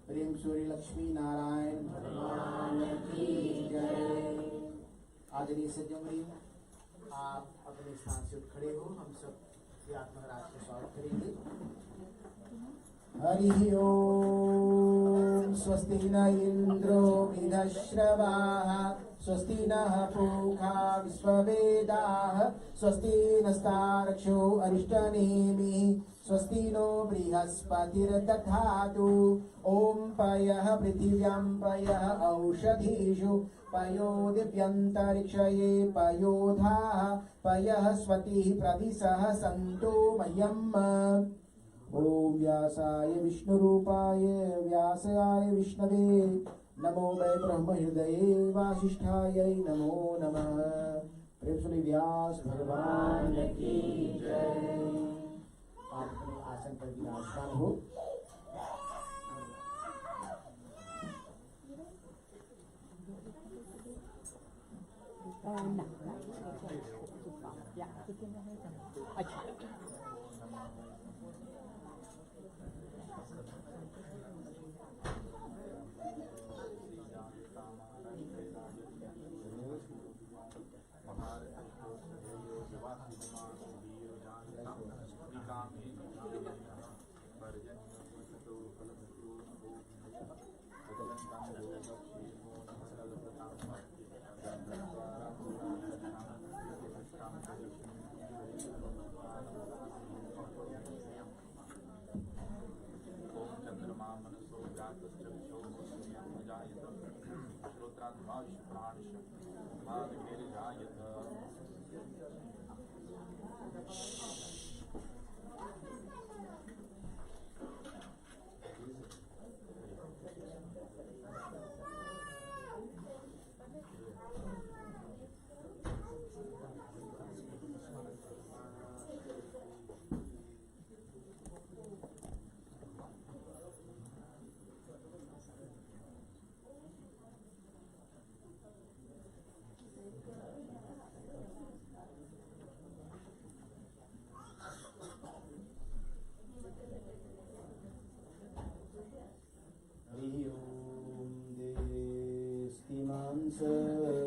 प्रेम सूर्य लक्ष्मी नारायण भगवान की जय। आदरणीय सज्जन, आप अपने स्थान से उठ खड़े हो। हम सब विराट महाराज का स्वागत करेंगे। हरि ओम। स्वस्ति न इंद्रो वृद्धश्रवाः, स्वस्ति नः पूषा विश्ववेदाः, स्वस्ति नस्तार्क्ष्यो अरिष्टनेमिः, स्वस्ति नो बृहस्पतिर्दधातु। ओम पयः पृथिव्यां पयः औषधीषु, पयो दिव्यन्तरिक्षये पयोधाः, पयः स्वतिः प्रदिशः सन्तो मह्यम्। ओम व्यासाय विष्णुरूपाय व्यासाय विष्णवे, नमो वै ब्रह्म हृदये वासिष्ठाय नमो नमः। प्रेम सुनि व्यास भगवान की जय। आप अपने आसन पर विराजमान हो।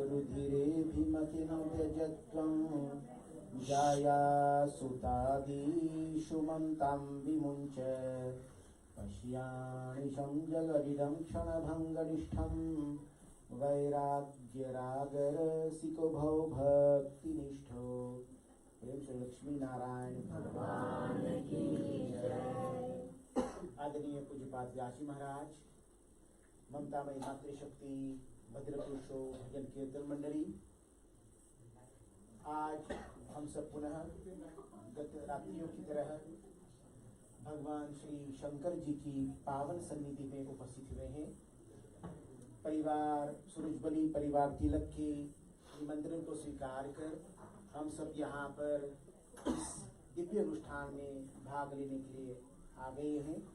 रुधिरेऽभिमतिनो त्यजत्वं जाया सुतादिषु मन्तां विमुञ्च, पश्यानिशं जगदिदं क्षणभङ्गनिष्ठं, वैराग्यरागरसिको भव भक्तिनिष्ठो। प्रेम से लक्ष्मी नारायण भगवान की जय। आदरणीय पूज्यपाद व्यासी महाराज, ममतामयी मातृशक्ति, भद्रपुरुषों, भजन कीर्तन मंडली, आज हम सब पुनः गत रात्रियों की तरह भगवान श्री शंकर जी की पावन सन्निधि में उपस्थित हुए हैं। परिवार सूरजबली, परिवार तिलक के निमंत्रण को स्वीकार कर हम सब यहाँ पर इस दिव्य अनुष्ठान में भाग लेने के लिए आ गए हैं।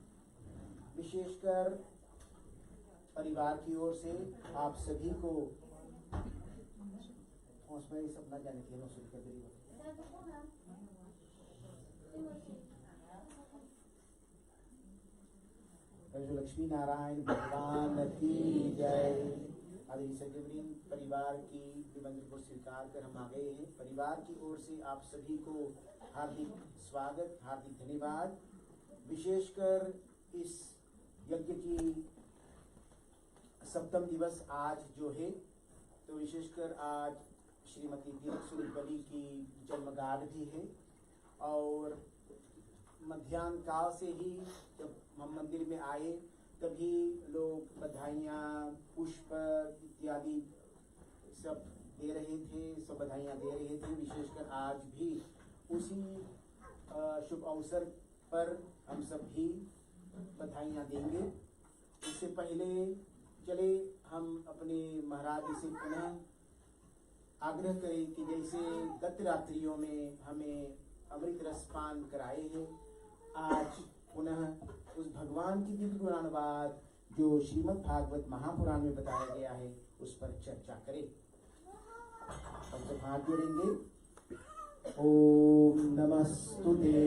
विशेषकर परिवार की ओर से आप सभी को उसमें सब न जाने के लिए लक्ष्मी नारायण भगवान की जय। आदरणीय सज्जनवृंद, परिवार की निमंत्रण को स्वीकार कर हम आ गए हैं। परिवार की ओर से आप सभी को हार्दिक स्वागत, हार्दिक धन्यवाद। विशेषकर इस यज्ञ की सप्तम दिवस आज जो है, तो विशेषकर आज श्रीमती दीपक सुरेश की जन्मगाठ भी है और मध्याह्न काल से ही जब हम मंदिर में आए तभी लोग बधाइयाँ, पुष्प इत्यादि सब दे रहे थे, सब बधाइयाँ दे रहे थे। विशेषकर आज भी उसी शुभ अवसर पर हम सब भी बधाइयाँ देंगे। इससे पहले चले हम अपने महाराज से पुनः आग्रह करें कि जैसे गत रात्रियों में हमें अमृत रसपान कराए हैं, आज पुनः उस भगवान की दिव्य गुणानुवाद जो श्रीमद् भागवत महापुराण में बताया गया है उस पर चर्चा करें। हम सब हाथ जोड़ेंगे। ओम नमस्तुते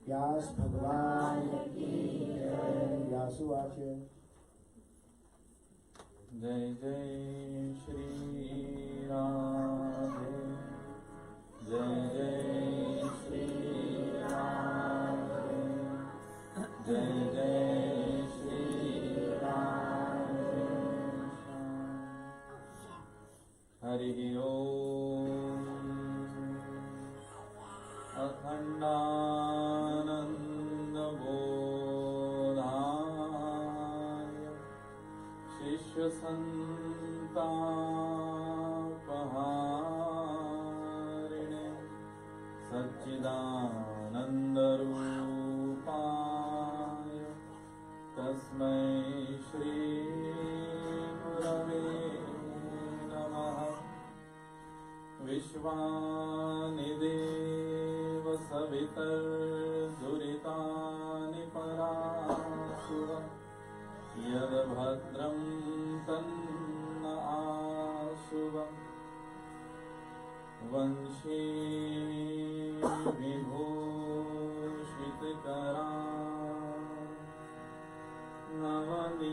व्यास भगवान की जय। व्यासुवाच जय जय श्री राधे, जय जय श्री राधे, जय जय श्री राधे। हरि ओम। अखंडानंद बोधाय शिष्य संतापहारिणे सच्चिदानंद रूपाय तस्मै श्री गुरवे नमः। विश्वानिदेव सवितर्दुरितानि परासुर यद्भद्रं तन्न आशुवम्। वंशी विभूषितकरा नवनीरदाभा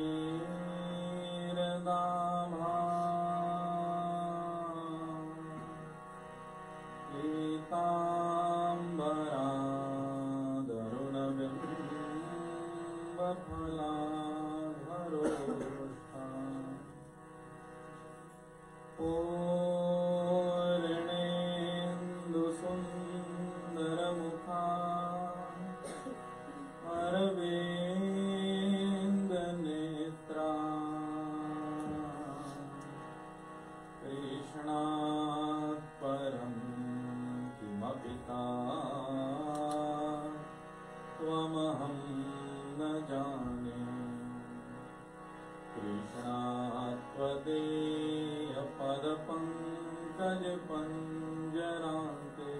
पीताम्बरा दरुणबिम्बफला पूर्णेन्दुसुन्दरमुखा अरविन्दनेत्रा कृष्णात् परं किमपि त्वमहं न जाने। कृष्णात्वदेयपदपङ्कजपञ्जरान्ते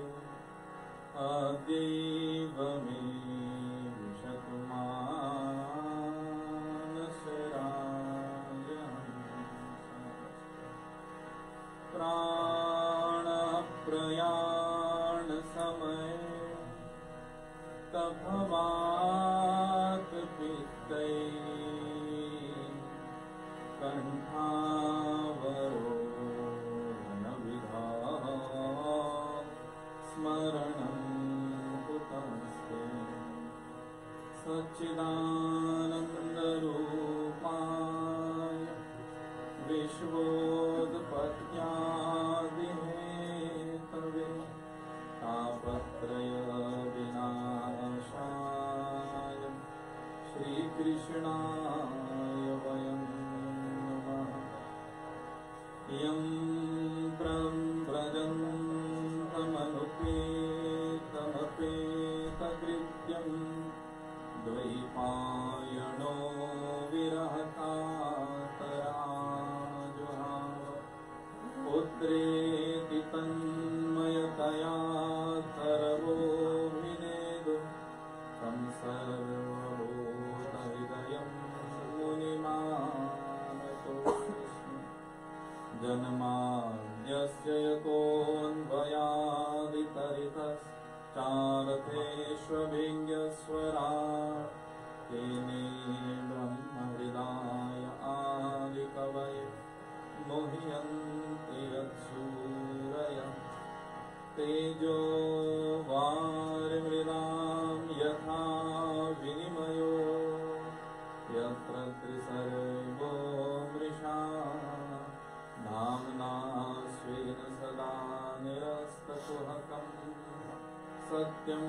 अद्यैव मे विशतु मानसराजहंस। प्राणप्रयाणसमये तपवात पित्तैः कण्ठावरोधनविधा स्मरणं कुतस्ते। सच्चिदानन्दरूपाय विश्वोत्पत्त्यादिहेतवे तापत्रयविनाशाय श्रीकृष्णाय वयं नमः। यं प्रव्रजन्तमनुपेतमपेतकृत्यं द्वैपायनो विरहकातराजुहाव। पुत्रेति तन्मयतया सर्वोऽभिनेदुं तं सर्वभूतहृदयं जन्माद्यस्य यतोऽन्वयादितरितश्चार्थेष्वभिज्ञस्वराट् तेने ब्रह्महृदाय आदिकवये मुह्यन्ति यत्सूरयः तेजो वारिमृदां यथा विनिमयो यत्र त्रिसर्गो मृषा धाम्ना स्वेन सदा निरस्तकुहकं सत्यं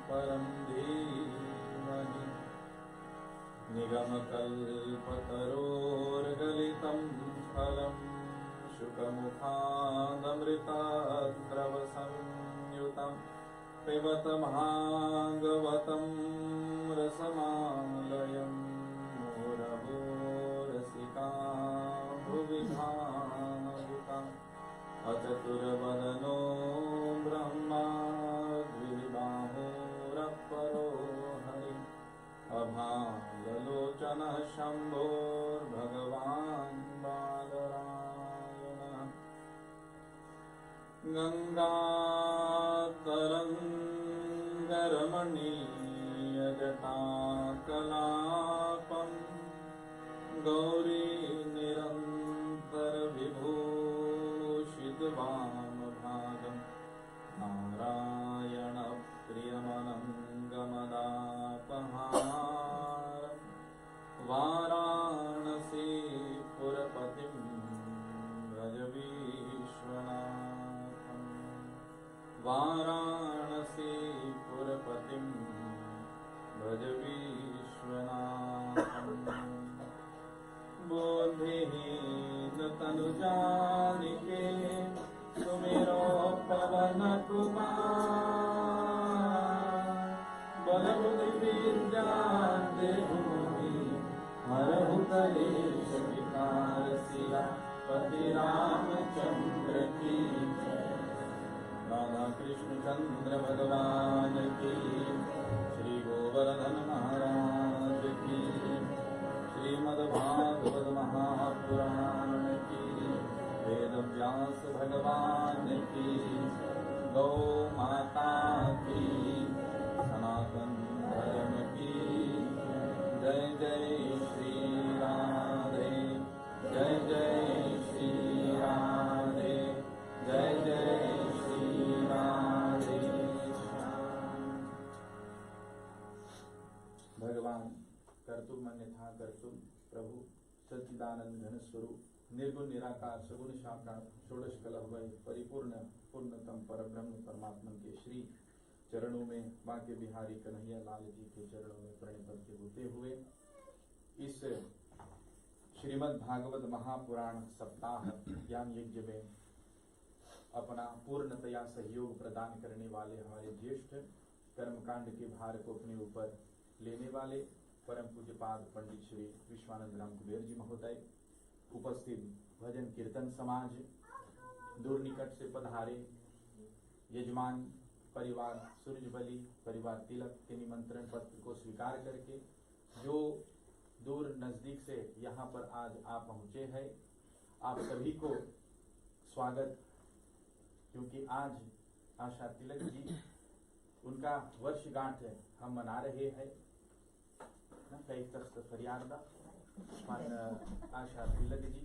परं धीमहि निगमकल्पतरोर्गलितं फलं शुकमुखादमृताद्रवसंयुतं पिबत भागवतं रसमालयं मुरवो रसिका भुवि भावुका अचतुर्वदनो ब्रह्मा द्विबाहोरपरो हरिः अभागलोचनः शम्भोर्भगवान् बादरायणः गङ्गातरङ्गरमणीयजटाकलापं गौरी निरन्तरविभूषितवामभागं नारायणप्रियमनङ्गमदापहारं वाराणसीपुरपतिं भज विश्वनाथं वाराणसीपुरपतिं भज विश्वनाथम् बुद्धिहीन तनु जानिके सुमिरो पवन कुमार बल बुद्धि विद्या देहु मोहि हरहु कलेश विकार सिया पति रामचंद्र की जय। राधा कृष्ण चंद्र भगवान की, श्री गोवर्धन महाराज की, श्रीमद्भागवत महापुराण की, वेद व्यास भगवान की, गौ माता की, सनातन धर्म की जय जय श्री राधे, जय जय श्री राधे, जय जय श्री राधे। भगवान कर्तुम अन्यथा कर्तुम प्रभु सच्चिदानंद घन स्वरूप निर्गुण निराकार सगुण साकार षोडश कलह परिपूर्ण पूर्णतम परब्रह्म परमात्मा के श्री चरणों में बांके बिहारी कन्हैया लाल जी के चरणों में प्रणिपत्य होते हुए इस श्रीमद् भागवत महापुराण सप्ताह ज्ञान यज्ञ में अपना पूर्णतया सहयोग प्रदान करने वाले हमारे ज्येष्ठ कर्मकांड के भार को अपने ऊपर लेने वाले परम पूज्यपाद पंडित श्री विश्वानंद राम कुबेर जी महोदय, उपस्थित भजन कीर्तन समाज, दूर निकट से पधारे यजमान परिवार सूर्यबली परिवार तिलक के निमंत्रण पत्र को स्वीकार करके जो दूर नजदीक से यहाँ पर आज आप पहुँचे हैं, आप सभी को स्वागत। क्योंकि आज आशा तिलक जी उनका वर्षगांठ हम मना रहे हैं ना, कई तख्त फरियादा आशा तिलक जी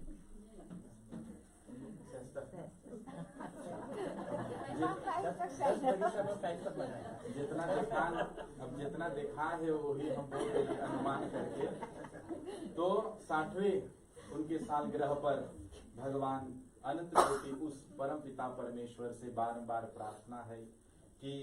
जितना देखा है वही हम बोल रहे अनुमान करके। तो 60वें उनके सालगिरह पर भगवान अनंत कोटि उस परम पिता परमेश्वर से बारंबार प्रार्थना है कि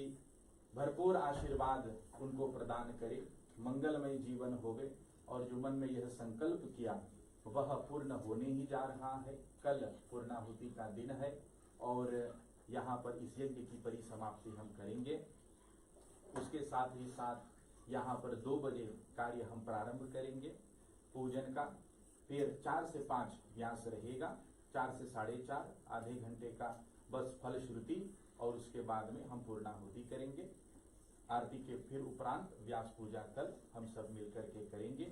भरपूर आशीर्वाद उनको प्रदान करे, मंगलमय जीवन होवे और जो मन में यह संकल्प किया वह पूर्ण होने ही जा रहा है। कल पूर्णाहुति का दिन है और यहाँ पर इस यज्ञ की परिसमाप्ति हम करेंगे। उसके साथ ही साथ यहाँ पर 2 बजे कार्य हम प्रारंभ करेंगे पूजन का, फिर 4 से 5 व्यास रहेगा, 4 से 4:30 आधे घंटे का बस फलश्रुति और उसके बाद में हम पूर्णाहुति करेंगे। आरती के फिर उपरांत व्यास पूजा कल हम सब मिलकर के करेंगे।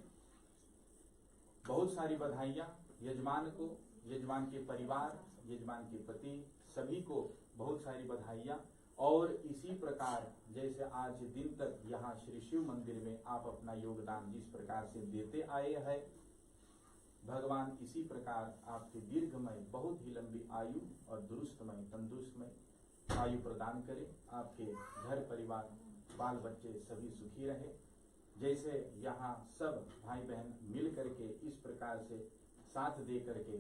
बहुत सारी बधाइयाँ यजमान को, यजमान के परिवार, यजमान के पति सभी को बहुत सारी बधाइयाँ। और इसी प्रकार जैसे आज दिन तक यहाँ श्री शिव मंदिर में आप अपना योगदान जिस प्रकार से देते आए हैं, भगवान इसी प्रकार आपके दीर्घमय, बहुत ही लंबी आयु और दुरुस्तमय, तंदुरुस्तमय आयु प्रदान करे। आपके घर परिवार, बाल बच्चे सभी सुखी रहे। जैसे यहाँ सब भाई बहन मिल करके इस प्रकार से साथ दे करके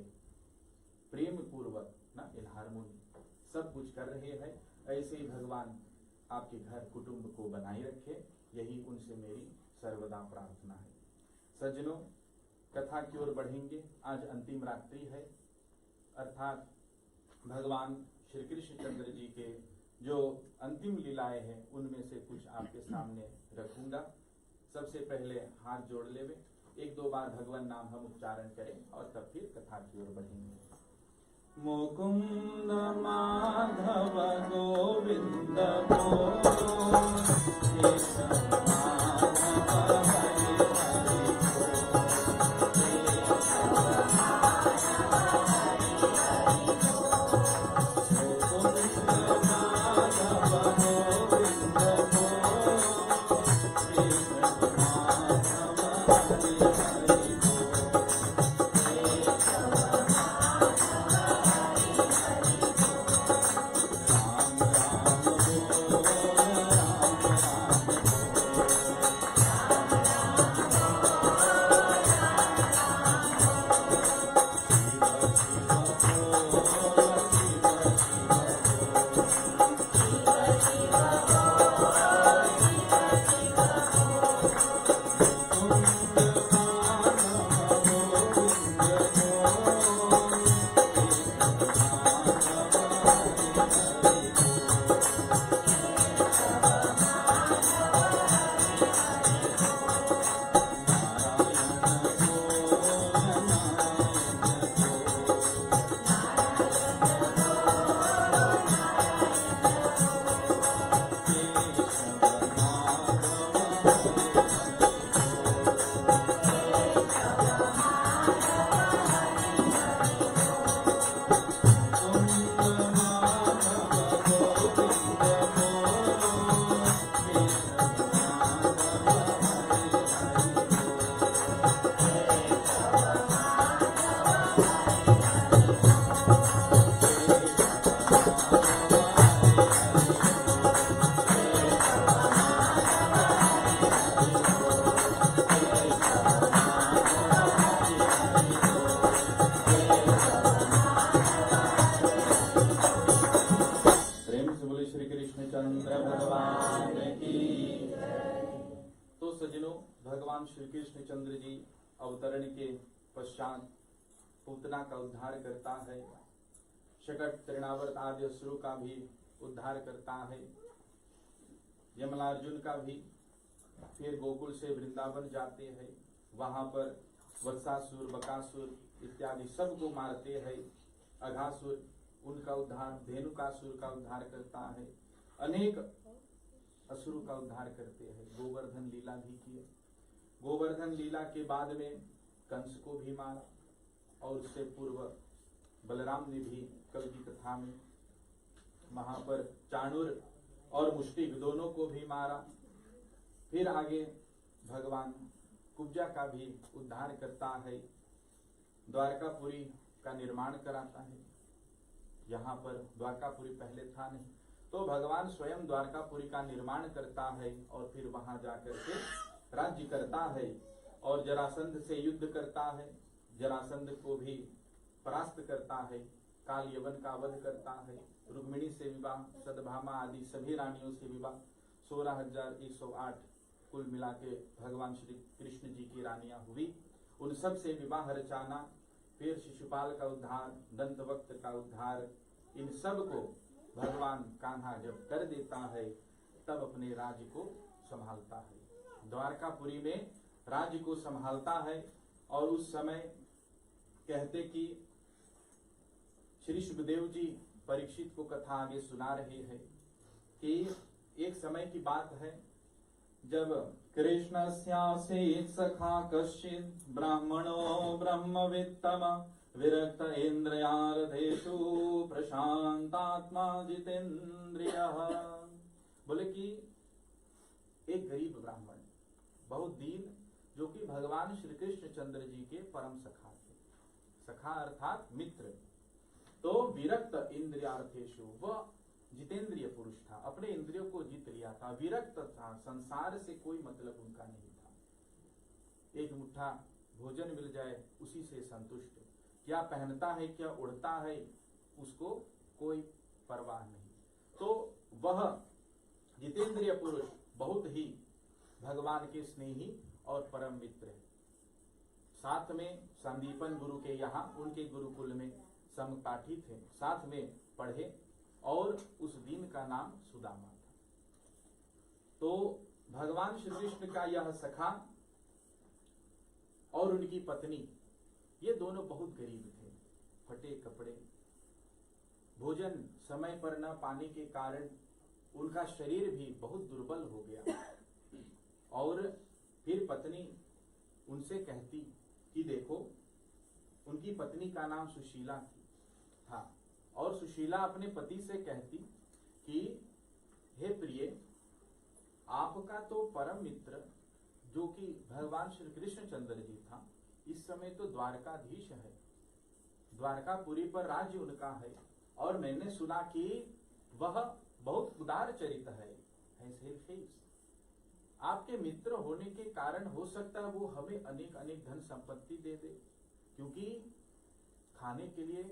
प्रेम पूर्वक ना इन हारमोनी सब कुछ कर रहे हैं, ऐसे ही भगवान आपके घर कुटुंब को बनाए रखे, यही उनसे मेरी सर्वदा प्रार्थना है। सज्जनों, कथा की ओर बढ़ेंगे। आज अंतिम रात्रि है, अर्थात भगवान श्री कृष्ण चंद्र जी के जो अंतिम लीलाएं हैं उनमें से कुछ आपके सामने रखूंगा। सबसे पहले हाथ जोड़ लेवे, एक दो बार भगवान नाम हम उच्चारण करें और तब फिर कथा की ओर बढ़ेंगे। मुकुंद माधव गोविंद श्री कृष्ण चंद्र जी अवतरण के पश्चात पूतना का उद्धार करता है, शकट तृणावर्त आदि असुरों का भी उद्धार करता है, यमलार्जुन का भी। फिर गोकुल से वृंदावन जाते हैं, वहां पर वत्सासुर, बकासुर इत्यादि सबको मारते हैं। अघासुर उनका उद्धार, धेनुकासुर का उद्धार करता है, अनेक असुरों का उद्धार करते हैं। गोवर्धन लीला भी किए। गोवर्धन लीला के बाद में कंस को भी मारा और उससे पूर्व बलराम ने भी कल की कथा में वहां पर चाणूर और मुष्टिक दोनों को भी मारा। फिर आगे भगवान कुब्जा का भी उद्धार करता है, द्वारकापुरी का निर्माण कराता है। यहाँ पर द्वारकापुरी पहले था नहीं, तो भगवान स्वयं द्वारकापुरी का निर्माण करता है और फिर वहां जाकर के राज्य करता है और जरासंध से युद्ध करता है, जरासंध को भी परास्त करता है, काल यवन का वध करता है, रुक्मिणी से विवाह, सदभामा आदि सभी रानियों से विवाह, 16,108 कुल मिला के भगवान श्री कृष्ण जी की रानियां हुई, उन सब से विवाह रचाना। फिर शिशुपाल का उद्धार, दंतवक्त का उद्धार, इन सब को भगवान कान्हा जब कर देता है तब अपने राज्य को संभालता है, द्वारकापुरी में राज्य को संभालता है। और उस समय कहते कि श्री सुखदेव जी परीक्षित को कथा आगे सुना रहे हैं कि एक समय की बात है जब कृष्णस्यासीत् सखा कश्चित् ब्राह्मणो ब्रह्मवित्तम विरक्त इंद्रियार्थेषु प्रशांतात्मा जितेन्द्रियः। बोले कि एक गरीब ब्राह्मण बहुत दीन, जो कि भगवान श्री कृष्ण चंद्र जी के परम सखा थे, सखा अर्थात मित्र। तो विरक्त इंद्रियार्थेषु, वह जितेंद्रिय पुरुष था, अपने इंद्रियों को जीत लिया था, विरक्त था, संसार से कोई मतलब उनका नहीं था। एक मुट्ठा भोजन मिल जाए उसी से संतुष्ट, क्या पहनता है क्या उड़ता है उसको कोई परवाह नहीं। तो वह जितेंद्रिय पुरुष बहुत ही भगवान के स्नेही और परम मित्र है। साथ में संदीपन गुरु के यहाँ उनके गुरुकुल में समपाठी थे, साथ में पढ़े, और उस दिन का नाम सुदामा था। तो भगवान श्री कृष्ण का यह सखा और उनकी पत्नी, ये दोनों बहुत गरीब थे, फटे कपड़े, भोजन समय पर न पाने के कारण उनका शरीर भी बहुत दुर्बल हो गया। और फिर पत्नी उनसे कहती कि देखो, उनकी पत्नी का नाम सुशीला था, और सुशीला अपने पति से कहती कि हे प्रिय, आपका तो परम मित्र जो कि भगवान श्री कृष्ण चंद्र जी था, इस समय तो द्वारकाधीश है, द्वारकापुरी पर राज्य उनका है, और मैंने सुना कि वह बहुत उदार चरित है। आपके मित्र होने के कारण हो सकता है वो हमें अनेक अनेक धन संपत्ति दे दे, क्योंकि खाने के लिए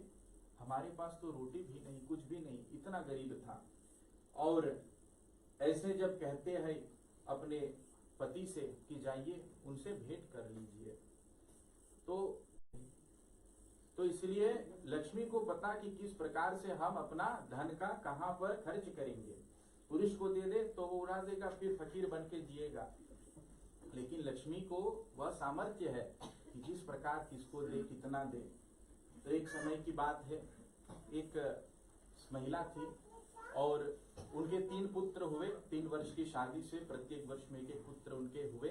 हमारे पास तो रोटी भी नहीं, कुछ भी नहीं, इतना गरीब था। और ऐसे जब कहते हैं अपने पति से कि जाइए उनसे भेंट कर लीजिए, तो इसलिए लक्ष्मी को पता कि किस प्रकार से हम अपना धन का कहां पर खर्च करेंगे। पुरुष को दे दे तो वो उड़ा देगा, फिर फकीर बन के जिएगा, लेकिन लक्ष्मी को वह सामर्थ्य है कि किस प्रकार किसको दे, कितना दे। तो एक समय की बात है, एक महिला थी और उनके 3 पुत्र हुए। 3 वर्ष की शादी से प्रत्येक वर्ष में एक पुत्र उनके हुए।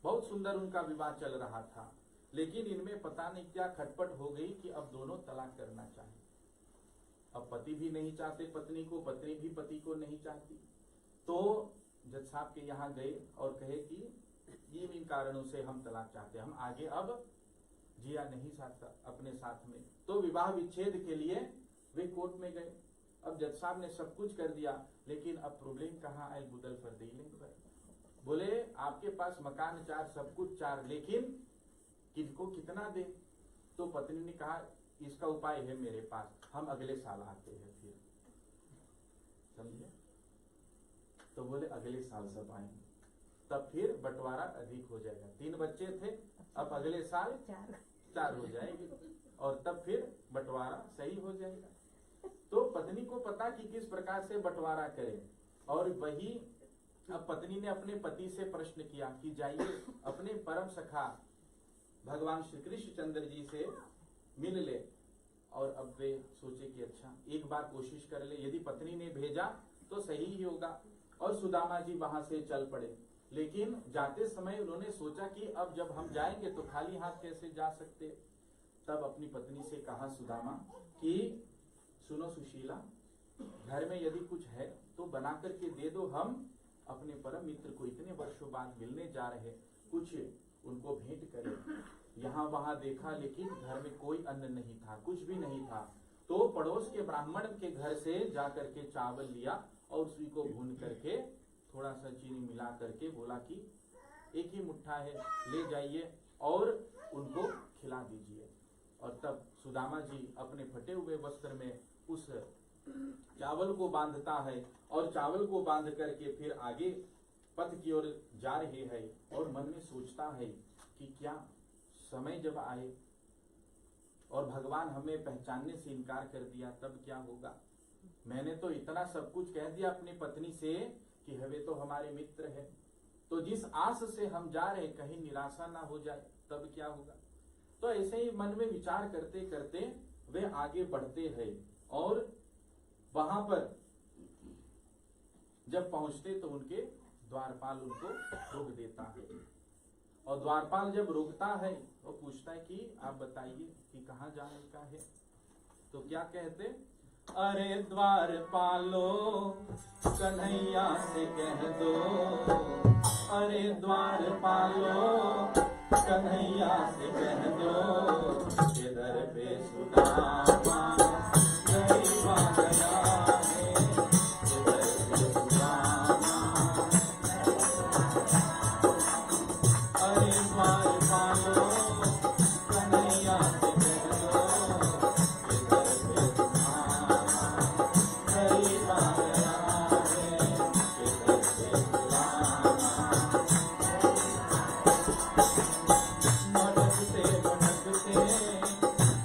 बहुत सुंदर उनका विवाह चल रहा था, लेकिन इनमें पता नहीं क्या खटपट हो गई कि अब दोनों तलाक करना चाहे। अब पति भी नहीं चाहते पत्नी को, पत्नी भी पति को नहीं चाहती। तो जज साहब के यहाँ गए और कहे कि ये इन कारणों से हम तलाक चाहते हैं, हम आगे अब जिया नहीं सकता अपने साथ में। तो विवाह विच्छेद के लिए वे कोर्ट में गए। अब जज साहब ने सब कुछ कर दिया, लेकिन अब प्रॉब्लम कहाँ आई, बुदल पर दिले पर। बोले आपके पास मकान 4, सब कुछ 4, लेकिन किनको कितना दे। तो पत्नी ने कहा इसका उपाय है मेरे पास, हम अगले साल आते हैं फिर, समझे। तो बोले अगले साल सब आएंगे, तब फिर बंटवारा अधिक हो जाएगा। 3 बच्चे थे, अब अगले साल 4 हो जाएंगे, और तब फिर बंटवारा सही हो जाएगा। तो पत्नी को पता कि किस प्रकार से बंटवारा करें, और वही अब पत्नी ने अपने पति से प्रश्न किया कि जाइए अपने परम सखा भगवान श्री कृष्ण चंद्र जी से मिल ले। और अब वे सोचे कि अच्छा एक बार कोशिश कर ले, यदि पत्नी ने भेजा तो सही ही होगा। और सुदामा जी वहां से चल पड़े, लेकिन जाते समय उन्होंने सोचा कि अब जब हम जाएंगे तो खाली हाथ कैसे जा सकते। तब अपनी पत्नी से कहा सुदामा कि सुनो सुशीला, घर में यदि कुछ है तो बना करके दे दो, हम अपने परम मित्र को इतने वर्षों बाद मिलने जा रहे, कुछ उनको भेंट करें। यहाँ वहां देखा, लेकिन घर में कोई अन्न नहीं था, कुछ भी नहीं था। तो पड़ोस के ब्राह्मण के घर से जा करके चावल लिया और उसी को भून करके थोड़ा सा चीनी मिला करके बोला कि एक ही मुट्ठा है, ले जाइए और उनको खिला दीजिए। और तब सुदामा जी अपने फटे हुए वस्त्र में उस चावल को बांधता है, और चावल को बांध करके फिर आगे पथ की ओर जा रहे हैं, और मन में सोचता है कि क्या समय जब आए और भगवान हमें पहचानने से इनकार कर दिया तब क्या होगा। मैंने तो इतना सब कुछ कह दिया अपनी पत्नी से कि वे तो हमारे मित्र हैं, तो जिस आस से हम जा रहे कहीं निराशा ना हो जाए तब क्या होगा। तो ऐसे ही मन में विचार करते करते वे आगे बढ़ते हैं, और वहां पर जब पहुंचते तो उनके द्वारपाल उनको रोक देता है। और द्वारपाल जब रोकता है वो पूछता है कि आप बताइए कि कहाँ जाने का है। तो क्या कहते, अरे द्वारपालो कन्हैया से कह दो, अरे द्वारपालो कन्हैया से कह दो, इधर पे सुदामा गरीबा गया है, इधर पे सुदामा। अरे द्वारपालो कन्हैया से कह दो, इधर पे सुदामा गरीबा गया है, इधर पे सुदामा। भटकते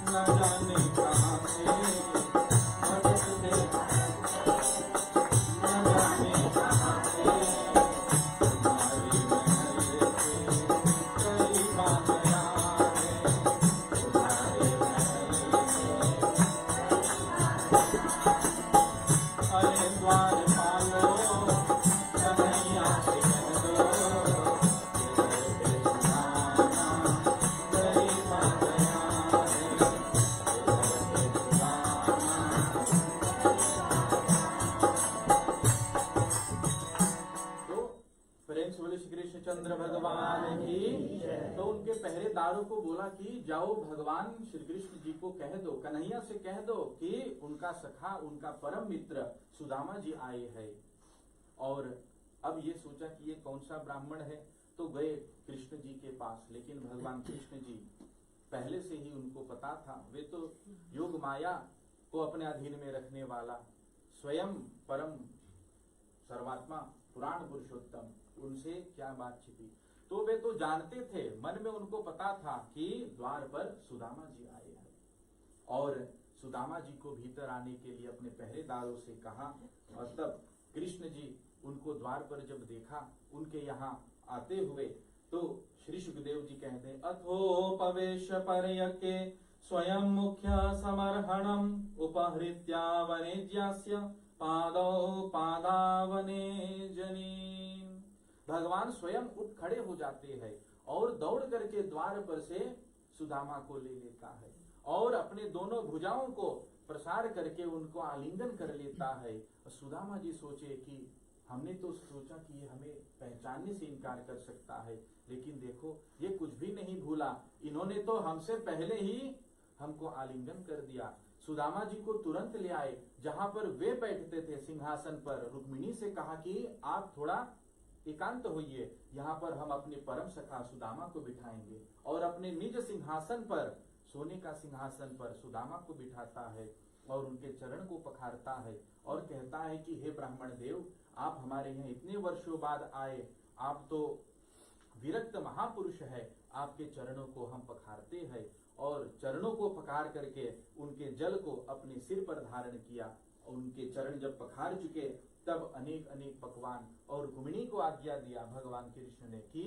न जाने कहाँ से, भटकते न जाने कहाँ से, तुम्हारे महल से करीब आ गया है, तुम्हारे महल से। अरे द्वारपालो कन्हैया से कह दो, इधर पे सुदामा गरीब आ गया है, इधर पे सुदामा। तो प्रेम से बोले श्री कृष्णचंद्र भगवान की। तो उनके पहरेदारों को बोला कि जाओ भगवान श्री कृष्ण जी को कह दो, कन्हैया से कह दो कि उनका सखा, उनका परम मित्र सुदामा जी आए हैं। और अब ये सोचा कि ये कौन सा ब्राह्मण है, तो गए कृष्ण जी के पास। लेकिन भगवान कृष्ण जी पहले से ही उनको पता था, वे तो योग माया को अपने अधीन में रखने वाला स्वयं परम सर्वात्मा पुराण पुरुषोत्तम, उनसे क्या बात छिपी। तो वे तो जानते थे, मन में उनको पता था कि द्वार पर सुदामा जी आए हैं। और सुदामा जी को भीतर आने के लिए अपने पहरेदारों से कहा। और तब कृष्ण जी उनको द्वार पर जब देखा, उनके यहाँ आते हुए, तो श्री सुखदेव जी कहते हैं, अथोपवेश पर्यके स्वयं मुख्य समर्हणम उपहृत्या वनेज्यास्य पादौ पादावने जनी। भगवान स्वयं उठ खड़े हो जाते हैं और दौड़ करके द्वार पर से सुदामा को ले लेता है और अपने दोनों भुजाओं को प्रसार करके उनको आलिंगन कर लेता है। सुदामा जी सोचे कि हमने तो सोचा कि ये हमें पहचानने से इनकार कर सकता है, लेकिन देखो ये कुछ भी नहीं भूला, इन्होंने तो हमसे पहले ही हमको आलिंगन कर दिया। सुदामा जी को तुरंत ले आए जहां पर वे बैठते थे सिंहासन पर। रुक्मिणी से कहा कि आप थोड़ा एकांत होइए, यहाँ पर हम अपने परम सखा सुदामा को बिठाएंगे। और अपने निज सिंहासन पर, सोने का सिंहासन पर सुदामा को बिठाता है और उनके चरण को पखारता है और कहता है कि हे ब्राह्मण देव, आप हमारे यहाँ इतने वर्षों बाद आए, आप तो विरक्त महापुरुष है, आपके चरणों को हम पखारते हैं। और चरणों को पखार करके उनके जल को अपने सिर पर धारण किया। और उनके चरण जब पखार चुके तब अनेक अनेक पकवान, और रुक्मिणी को आज्ञा दिया भगवान कृष्ण ने कि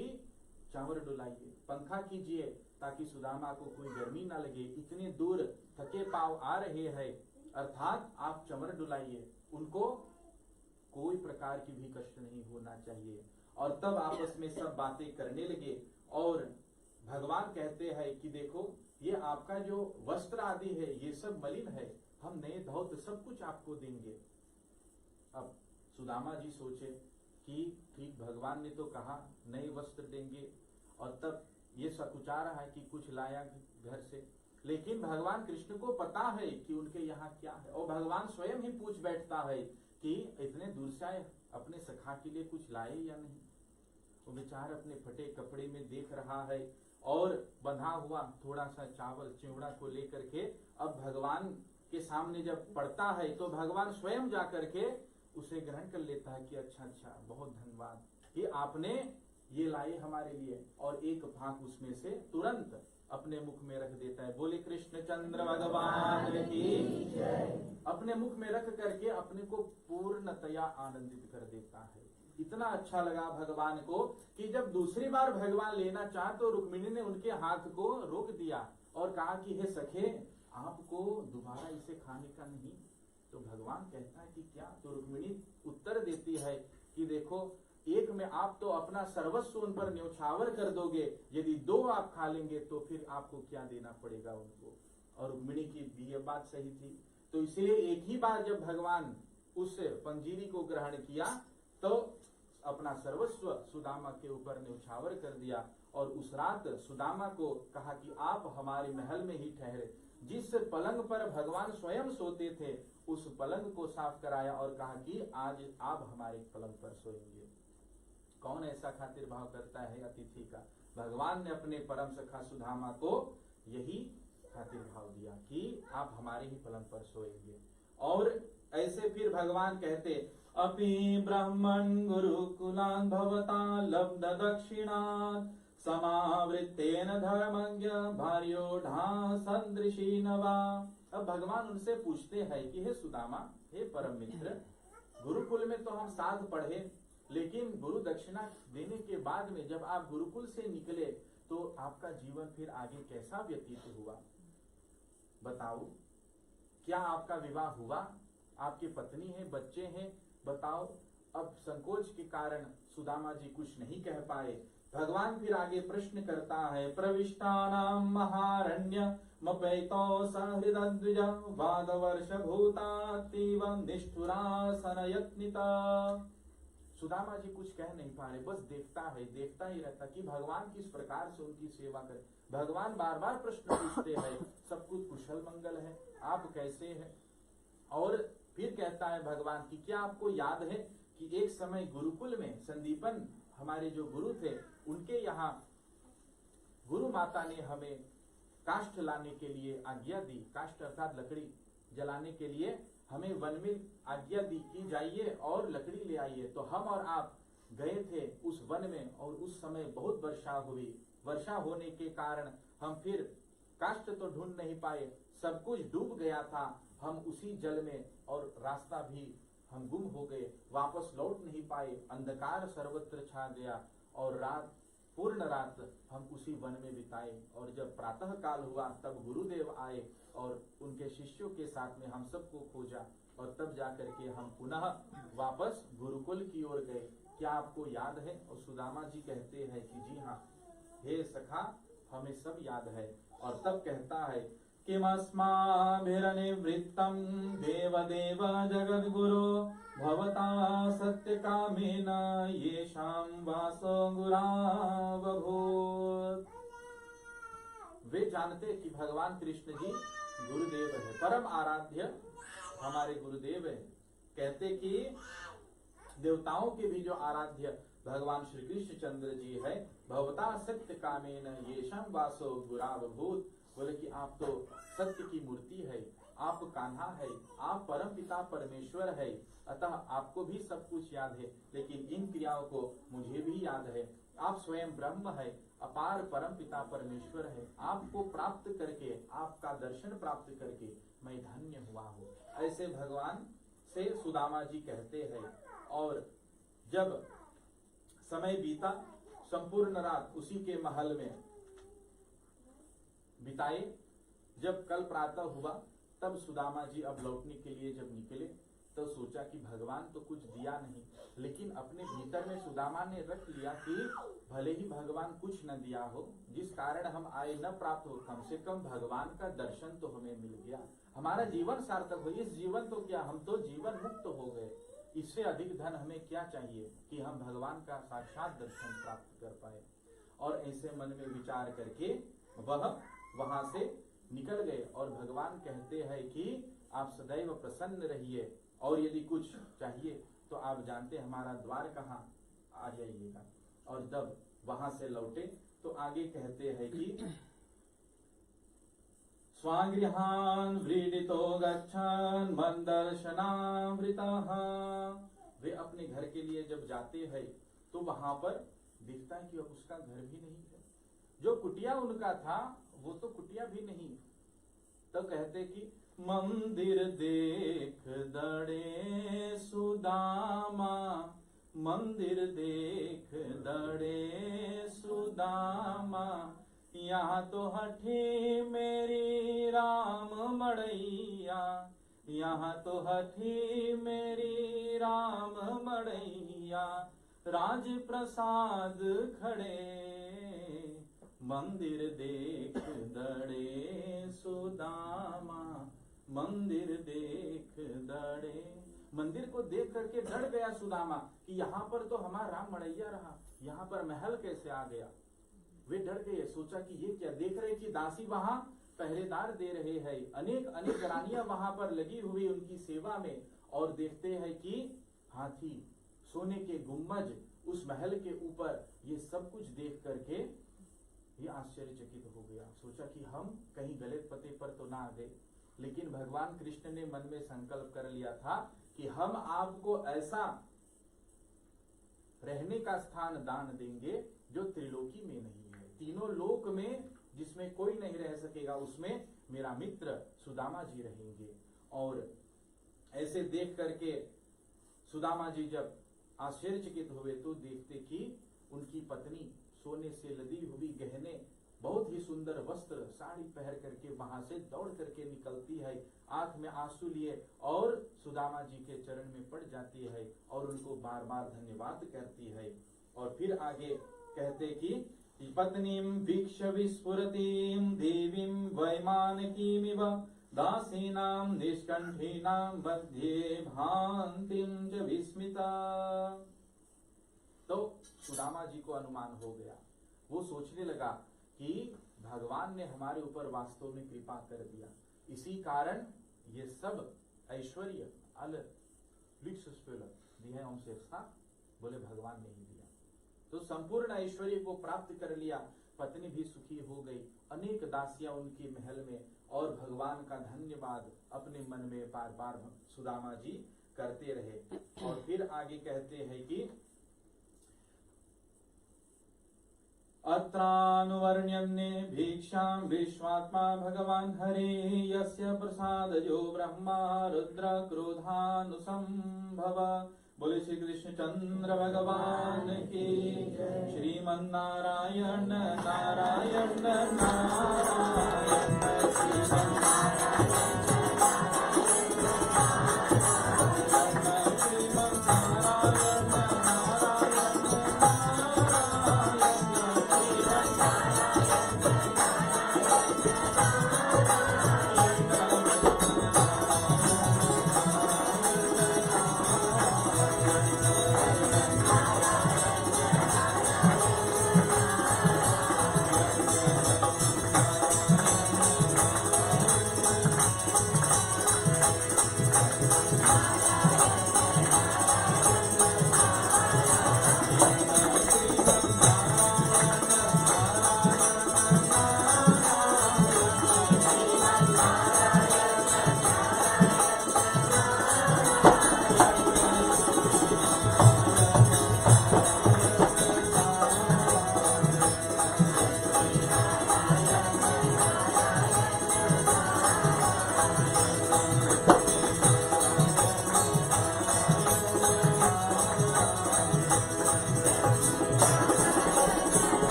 चावल डुलाइए, पंखा कीजिए ताकि सुदामा को कोई गर्मी ना लगे, इतने दूर थके पांव आ रहे हैं, अर्थात आप चमर डुलाइए, उनको कोई प्रकार की भी कष्ट नहीं होना चाहिए। और तब आपस में सब बातें करने लगे। और भगवान कहते हैं कि देखो ये आपका जो वस्त्र आदि है ये सब मलिन है, हम नए धौत सब कुछ आपको देंगे। अब सुदामा जी सोचे कि ठीक भगवान ने तो कहा नए वस्त्र देंगे, और तब ये सकुचा रहा है कि कुछ लाया घर से, लेकिन भगवान कृष्ण को पता है कि उनके यहाँ क्या है। और भगवान स्वयं ही पूछ बैठता है कि इतने दूर से आए, अपने सखा के लिए कुछ लाए या नहीं। वो बेचारा अपने फटे कपड़े में देख रहा है और बंधा हुआ थोड़ा सा चावल चिवड़ा को लेकर के अब भगवान के सामने जब पड़ता है तो भगवान स्वयं जा करके उसे ग्रहण कर लेता है कि अच्छा अच्छा, बहुत धन्यवाद कि आपने ये लाए हमारे लिए। और एक फांक उसमें से तुरंत अपने मुख में रख देता है। बोले कृष्णचंद्र भगवान की। अपने मुख में रख करके अपने को पूर्णतया आनंदित कर देता है। इतना अच्छा लगा भगवान को कि जब दूसरी बार भगवान लेना चाह तो रुक्मिणी ने उनके हाथ को रोक दिया और कहा कि हे सखे, आपको दोबारा इसे खाने का नहीं। तो भगवान कहता है कि क्या? तो रुक्मिणी उत्तर देती है कि देखो एक में आप तो अपना सर्वस्व उन पर न्यौछावर कर दोगे, यदि 2 आप खा लेंगे तो फिर आपको क्या देना पड़ेगा उनको। और रुक्मिणी की भी यह बात सही थी। तो इसलिए एक ही बार जब भगवान उस पंजीरी को ग्रहण किया तो अपना सर्वस्व सुदामा के ऊपर न्यौछावर कर दिया। और उस रात सुदामा को कहा कि आप हमारे महल में ही ठहरे। जिस पलंग पर भगवान स्वयं सोते थे उस पलंग को साफ कराया और कहा कि आज आप हमारे पलंग पर सोएंगे। कौन ऐसा खातिर भाव करता है अतिथि का? भगवान ने अपने परम सखा सुदामा को यही खातिर भाव दिया कि आप हमारे ही पलंग पर सोएंगे। और ऐसे फिर भगवान कहते, अपि ब्राह्मण गुरुकुलान् भवता लब्ध दक्षिणात् समावृत्तेन धर्मज्ञ भार्योढ़ा सदृशी नवा। अब भगवान उनसे पूछते हैं कि हे सुदामा, हे परम मित्र, गुरुकुल में तो हम साथ पढ़े, लेकिन गुरु दक्षिणा देने के बाद में जब आप गुरुकुल से निकले तो आपका जीवन फिर आगे कैसा व्यतीत हुआ? बताओ, क्या आपका विवाह हुआ? आपकी पत्नी है, बच्चे हैं? बताओ। अब संकोच के कारण सुदामा जी कुछ नहीं कह पाए। भगवान फिर आगे प्रश्न करता है, प्रविष्टानाम महारण्य मपैतो सहृदद्विज वादवर्ष भूतातीव निष्ठुरा सनयत्निता। सुदामा जी कुछ कह नहीं पा रहे, बस देखता ही रहता कि भगवान किस प्रकार से उनकी सेवा करे। भगवान बार बार प्रश्न पूछते हैं, सब कुछ कुशल मंगल है, आप कैसे हैं? और फिर कहता है भगवान कि क्या आपको याद है कि एक समय गुरुकुल में संदीपन हमारे जो गुरु थे उनके यहाँ गुरु माता ने हमें काष्ठ लाने के लिए आज्ञा दी। काष्ठ अर्थात लकड़ी जलाने के लिए हमें वन में आज्ञा दी कि जाइए और लकड़ी ले आइए। तो हम और आप गए थे उस वन में और उस समय बहुत वर्षा हुई। वर्षा होने के कारण हम फिर काष्ठ तो ढूंढ नहीं पाए, सब कुछ डूब गया था। हम उसी जल में और रास्ता भी हम गुम हो गए, वापस लौट नहीं पाए। अंधकार सर्वत्र छा गया और रात, पूर्ण रात हम उसी वन में बिताए। और जब प्रातः काल हुआ तब गुरुदेव आए और उनके शिष्यों के साथ में हम सबको खोजा और तब जाकर के हम पुनः वापस गुरुकुल की ओर गए। क्या आपको याद है? और सुदामा जी कहते हैं कि जी हाँ हे सखा, हमें सब याद है। और तब कहता है, किमस्माभिरनिवृत्तं देवदेव जगद्गुरो भवता सत्यकामेन येषां वासो गुरावभूत्। वे जानते कि भगवान कृष्ण जी गुरुदेव है, परम आराध्य हमारे गुरुदेव है। कहते कि देवताओं के भी जो आराध्य भगवान श्री कृष्ण चंद्र जी है, भवता सत्य कामेन येषां वासो गुरावभूत्। बोले कि आप तो सत्य की मूर्ति है, आप कान्हा है, आप परम पिता परमेश्वर है, अतः आपको भी सब कुछ याद है, लेकिन इन क्रियाओं को मुझे भी याद है। आप स्वयं ब्रह्म है, अपार परम पिता परमेश्वर है। आपको प्राप्त करके, आपका दर्शन प्राप्त करके मैं धन्य हुआ हूँ। ऐसे भगवान से सुदामा जी कहते हैं। और जब समय बीता, संपूर्ण रात उसी के महल में बिताए। जब कल प्रातः हुआ तब सुदामा जी अब लौटने के लिए जब निकले तो सोचा कि भगवान तो कुछ दिया नहीं, लेकिन अपने भीतर में सुदामा ने रख लिया कि भले ही भगवान कुछ न दिया हो, जिस कारण हम आए न प्राप्त हो, कम से कम भगवान का दर्शन तो हमें मिल गया, हमारा जीवन सार्थक हो। इस जीवन तो क्या, हम तो जीवन मुक्त हो गए, इससे अधिक धन हमें क्या चाहिए कि हम भगवान का साक्षात दर्शन प्राप्त कर पाए। और ऐसे मन में विचार करके वह वहां से निकल गए। और भगवान कहते हैं कि आप सदैव प्रसन्न रहिए और यदि कुछ चाहिए तो आप जानते हमारा द्वार कहाँ, आ जाइएगा। और जब वहां से लौटे तो आगे कहते हैं कि स्वागृहान् व्रीडितो गच्छन् मन्दर्शनामृतः। वे अपने घर के लिए जब जाते हैं तो वहां पर दिखता है कि अब उसका घर भी नहीं है, जो कुटिया उनका था वो तो कुटिया भी नहीं। तो कहते कि मंदिर देख दड़े सुदामा, मंदिर देख दड़े सुदामा, यहाँ तो हठी मेरी राम मड़ैया, यहाँ तो हठी मेरी राम मड़ैया, राज प्रसाद खड़े, मंदिर देख दड़े सुदामा, मंदिर देख दड़े। मंदिर को देख करके डर गया सुदामा कि यहाँ पर तो हमारा राम मड़ैया रहा, यहाँ पर महल कैसे आ गया। वे डर गए, सोचा कि ये क्या। देख रहे कि दासी वहां पहरेदार दे रहे हैं, अनेक अनेक रानियां वहां पर लगी हुई उनकी सेवा में, और देखते हैं कि हाथी, सोने के गुम्बज उस महल के ऊपर, ये सब कुछ देख करके ये आश्चर्यचकित हो गया। सोचा कि हम कहीं गलत पते पर तो ना आ गए। लेकिन भगवान कृष्ण ने मन में संकल्प कर लिया था कि हम आपको ऐसा रहने का स्थान दान देंगे जो त्रिलोकी में नहीं है, तीनों लोक में जिसमें कोई नहीं रह सकेगा, उसमें मेरा मित्र सुदामा जी रहेंगे। और ऐसे देख करके सुदामा जी जब आश्चर्यचकित हुए तो देखते कि उनकी पत्नी सोने से लदी हुई गहने, बहुत ही सुंदर वस्त्र, साड़ी पहन करके वहां से दौड़ करके निकलती है, आंख में आंसू लिए, और सुदामा जी के चरण में पड़ जाती है और उनको बार बार धन्यवाद करती है। और फिर आगे कहते कि पत्नीम वीक्ष विस्फुरतीम देवीम वैमानकीमिव दासीनाम निष्कंठीनाम मध्ये भांतिम च विस्मिता। तो सुदामा जी को अनुमान हो गया, वो सोचने लगा कि भगवान ने हमारे ऊपर वास्तव में कृपा कर दिया, इसी कारण ये सब ऐश्वर्य अल दिए हमसे था, बोले भगवान ने ही दिया। तो संपूर्ण ऐश्वर्य को प्राप्त कर लिया, पत्नी भी सुखी हो गई, अनेक दासियां उनके महल में, और भगवान का धन्यवाद अपने मन में बार बार सुदामा जी करते रहे। और फिर आगे कहते हैं कि अत्रानुवर्ण्यन्ये भिक्षां विश्वात्मा भगवान हरे, यस्य प्रसादयो ब्रह्मा रुद्र क्रोधानुसंभव। बोले श्री कृष्ण चंद्र भगवान की, श्रीमन्नारायण नारायण नारायण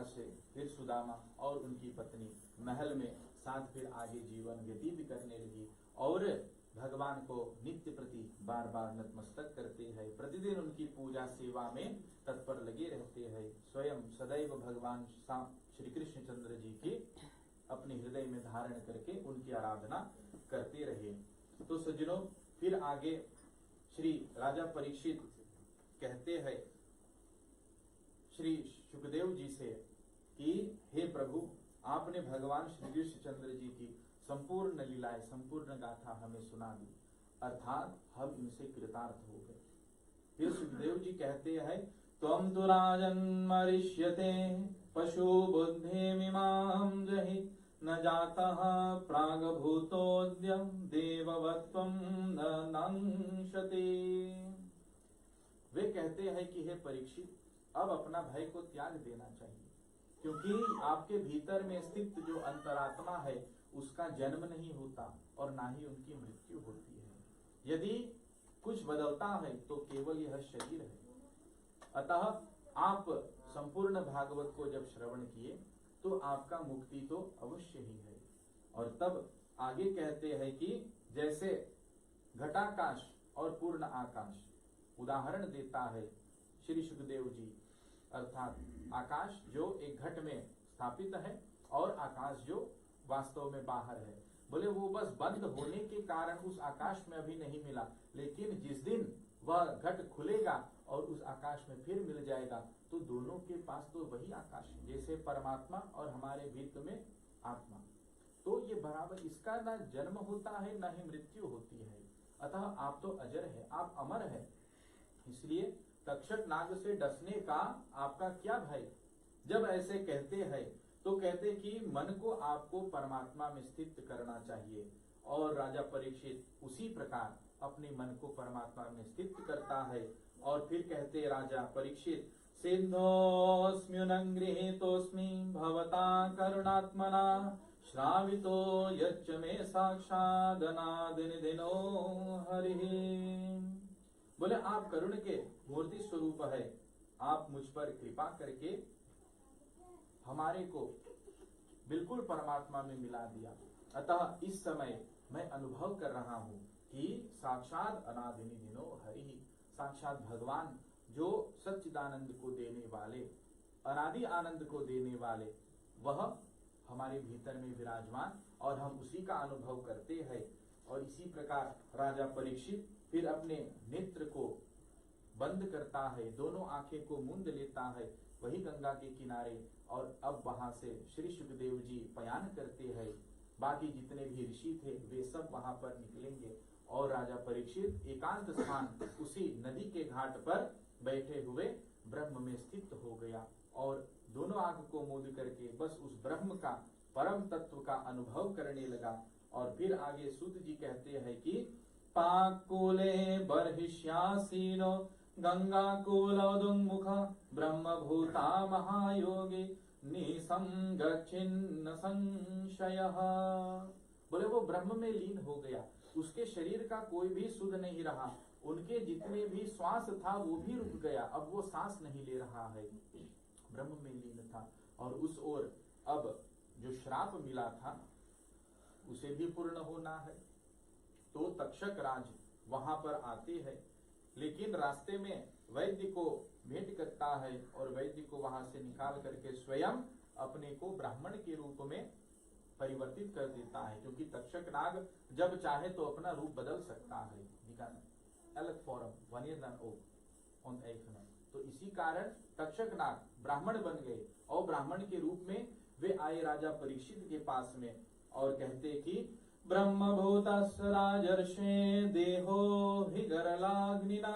से फिर सुदामा और उनकी पत्नी महल में साथ फिर आगे जीवन व्यतीत करने लगी, और भगवान को नित्य प्रति बार बार नतमस्तक करते हैं, प्रतिदिन उनकी पूजा सेवा में तत्पर लगे रहते हैं। स्वयं सदैव भगवान श्री कृष्ण चंद्र जी की अपने हृदय में धारण करके उनकी आराधना करते रहे। तो सज्जनों, फिर आगे श्री राजा परीक्षित कहते हैं श्री सुखदेव जी से कि हे प्रभु, आपने भगवान श्री कृष्ण चंद्र जी की संपूर्ण लीलाएं, संपूर्ण गाथा हमें सुना दी, अर्थात हम इनसे कृतार्थ हो गए। फिर सुखदेव जी कहते हैं, त्वं तु राजन् मरिष्यते पशु बुद्धिमिमां जहि, न जातः प्रागभूतोऽद्यं देववत्वं न नंशते। वे कहते हैं कि हे परीक्षित, अब अपना भय को त्याग देना चाहिए, क्योंकि आपके भीतर में स्थित जो अंतरात्मा है उसका जन्म नहीं होता और ना ही उनकी मृत्यु होती है। यदि कुछ बदलता है तो केवल यह शरीर है। अतः आप संपूर्ण भागवत को जब श्रवण किए तो आपका मुक्ति तो अवश्य ही है, और तब आगे कहते हैं कि जैसे घटाकाश और पूर्ण आकाश, उदाहरण देता है श्री सुखदेव जी, अर्थात आकाश जो एक घट में स्थापित है और आकाश जो वास्तव में बाहर है। बोले वो बस बंद होने के कारण उस आकाश में अभी नहीं मिला, लेकिन जिस दिन वह घट खुलेगा और उस आकाश में फिर मिल जाएगा तो दोनों के पास तो वही आकाश है, जैसे परमात्मा और हमारे भीतर में आत्मा। तो ये बराबर, इसका ना जन्म होता है ना ही मृत्यु होती है। अतः आप तो अजर है, आप अमर है। इसलिए तक्षक नाग से डसने का आपका क्या भय? जब ऐसे कहते हैं तो कहते कि मन को आपको परमात्मा में स्थित करना चाहिए। और राजा परीक्षित उसी प्रकार अपने मन को परमात्मा में स्थित करता है। और फिर कहते राजा परीक्षित, सिद्धोऽस्म्युनं गृहीतोऽस्मि भवता करुणात्मना श्रावितो यच्च मे साक्षादनादिनिधिनो हरिः। बोले आप करुण के मूर्ति स्वरूप है, आप मुझ पर कृपा करके हमारे को बिल्कुल परमात्मा में मिला दिया। अतः इस समय मैं अनुभव कर रहा हूँ कि साक्षात अनादिनिधिनो हरिः, साक्षात भगवान जो सच्चिदानंद को देने वाले, अनादि आनंद को देने वाले, वह हमारे भीतर में विराजमान और हम उसी का अनुभव करते हैं। और इसी प्रकार राजा परीक्षित फिर अपने नेत्र को बंद करता है, दोनों आंखें को मूंद लेता है वही गंगा के किनारे। और अब वहां से श्री सुखदेव जी पयान करते हैं, बाकी जितने भी ऋषि थे वे सब वहां पर निकलेंगे। और राजा परीक्षित एकांत स्थान उसी नदी के घाट पर बैठे हुए ब्रह्म में स्थित हो गया और दोनों आंख को मूंद करके बस उस ब्रह्म का, परम तत्व का अनुभव करने लगा। और फिर आगे सूत जी कहते हैं कि पाकूले बर्हिष्यासीनो गंगाकूलोदुन्मुख ब्रह्मभूता महायोगी निसंगच्छिन्न संशयः। बोले वो ब्रह्म में लीन हो गया, उसके शरीर का कोई भी सुध नहीं रहा, उनके जितने भी श्वास था वो भी रुक गया, अब वो सांस नहीं ले रहा है, ब्रह्म में लीन था। और उस ओर अब जो श्राप मिला था उसे भी पूर्ण होना है। तो तक्षक राज वहां पर आते हैं, लेकिन रास्ते में वैद्य को भेंट करता है और वैद्य को वहां से निकाल करके स्वयं अपने को ब्राह्मण के रूप में परिवर्तित कर देता है, क्योंकि तक्षक नाग जब चाहे तो अपना रूप बदल सकता है। अलग फॉर्म वन ईयर ऑन एक। तो इसी कारण तक्षक नाग ब्राह्मण बन गए और ब्राह्मण के रूप में वे आए राजा परीक्षित के पास में और कहते कि ब्रह्मभूतस् राजर्षे देहो हि गरलाग्निना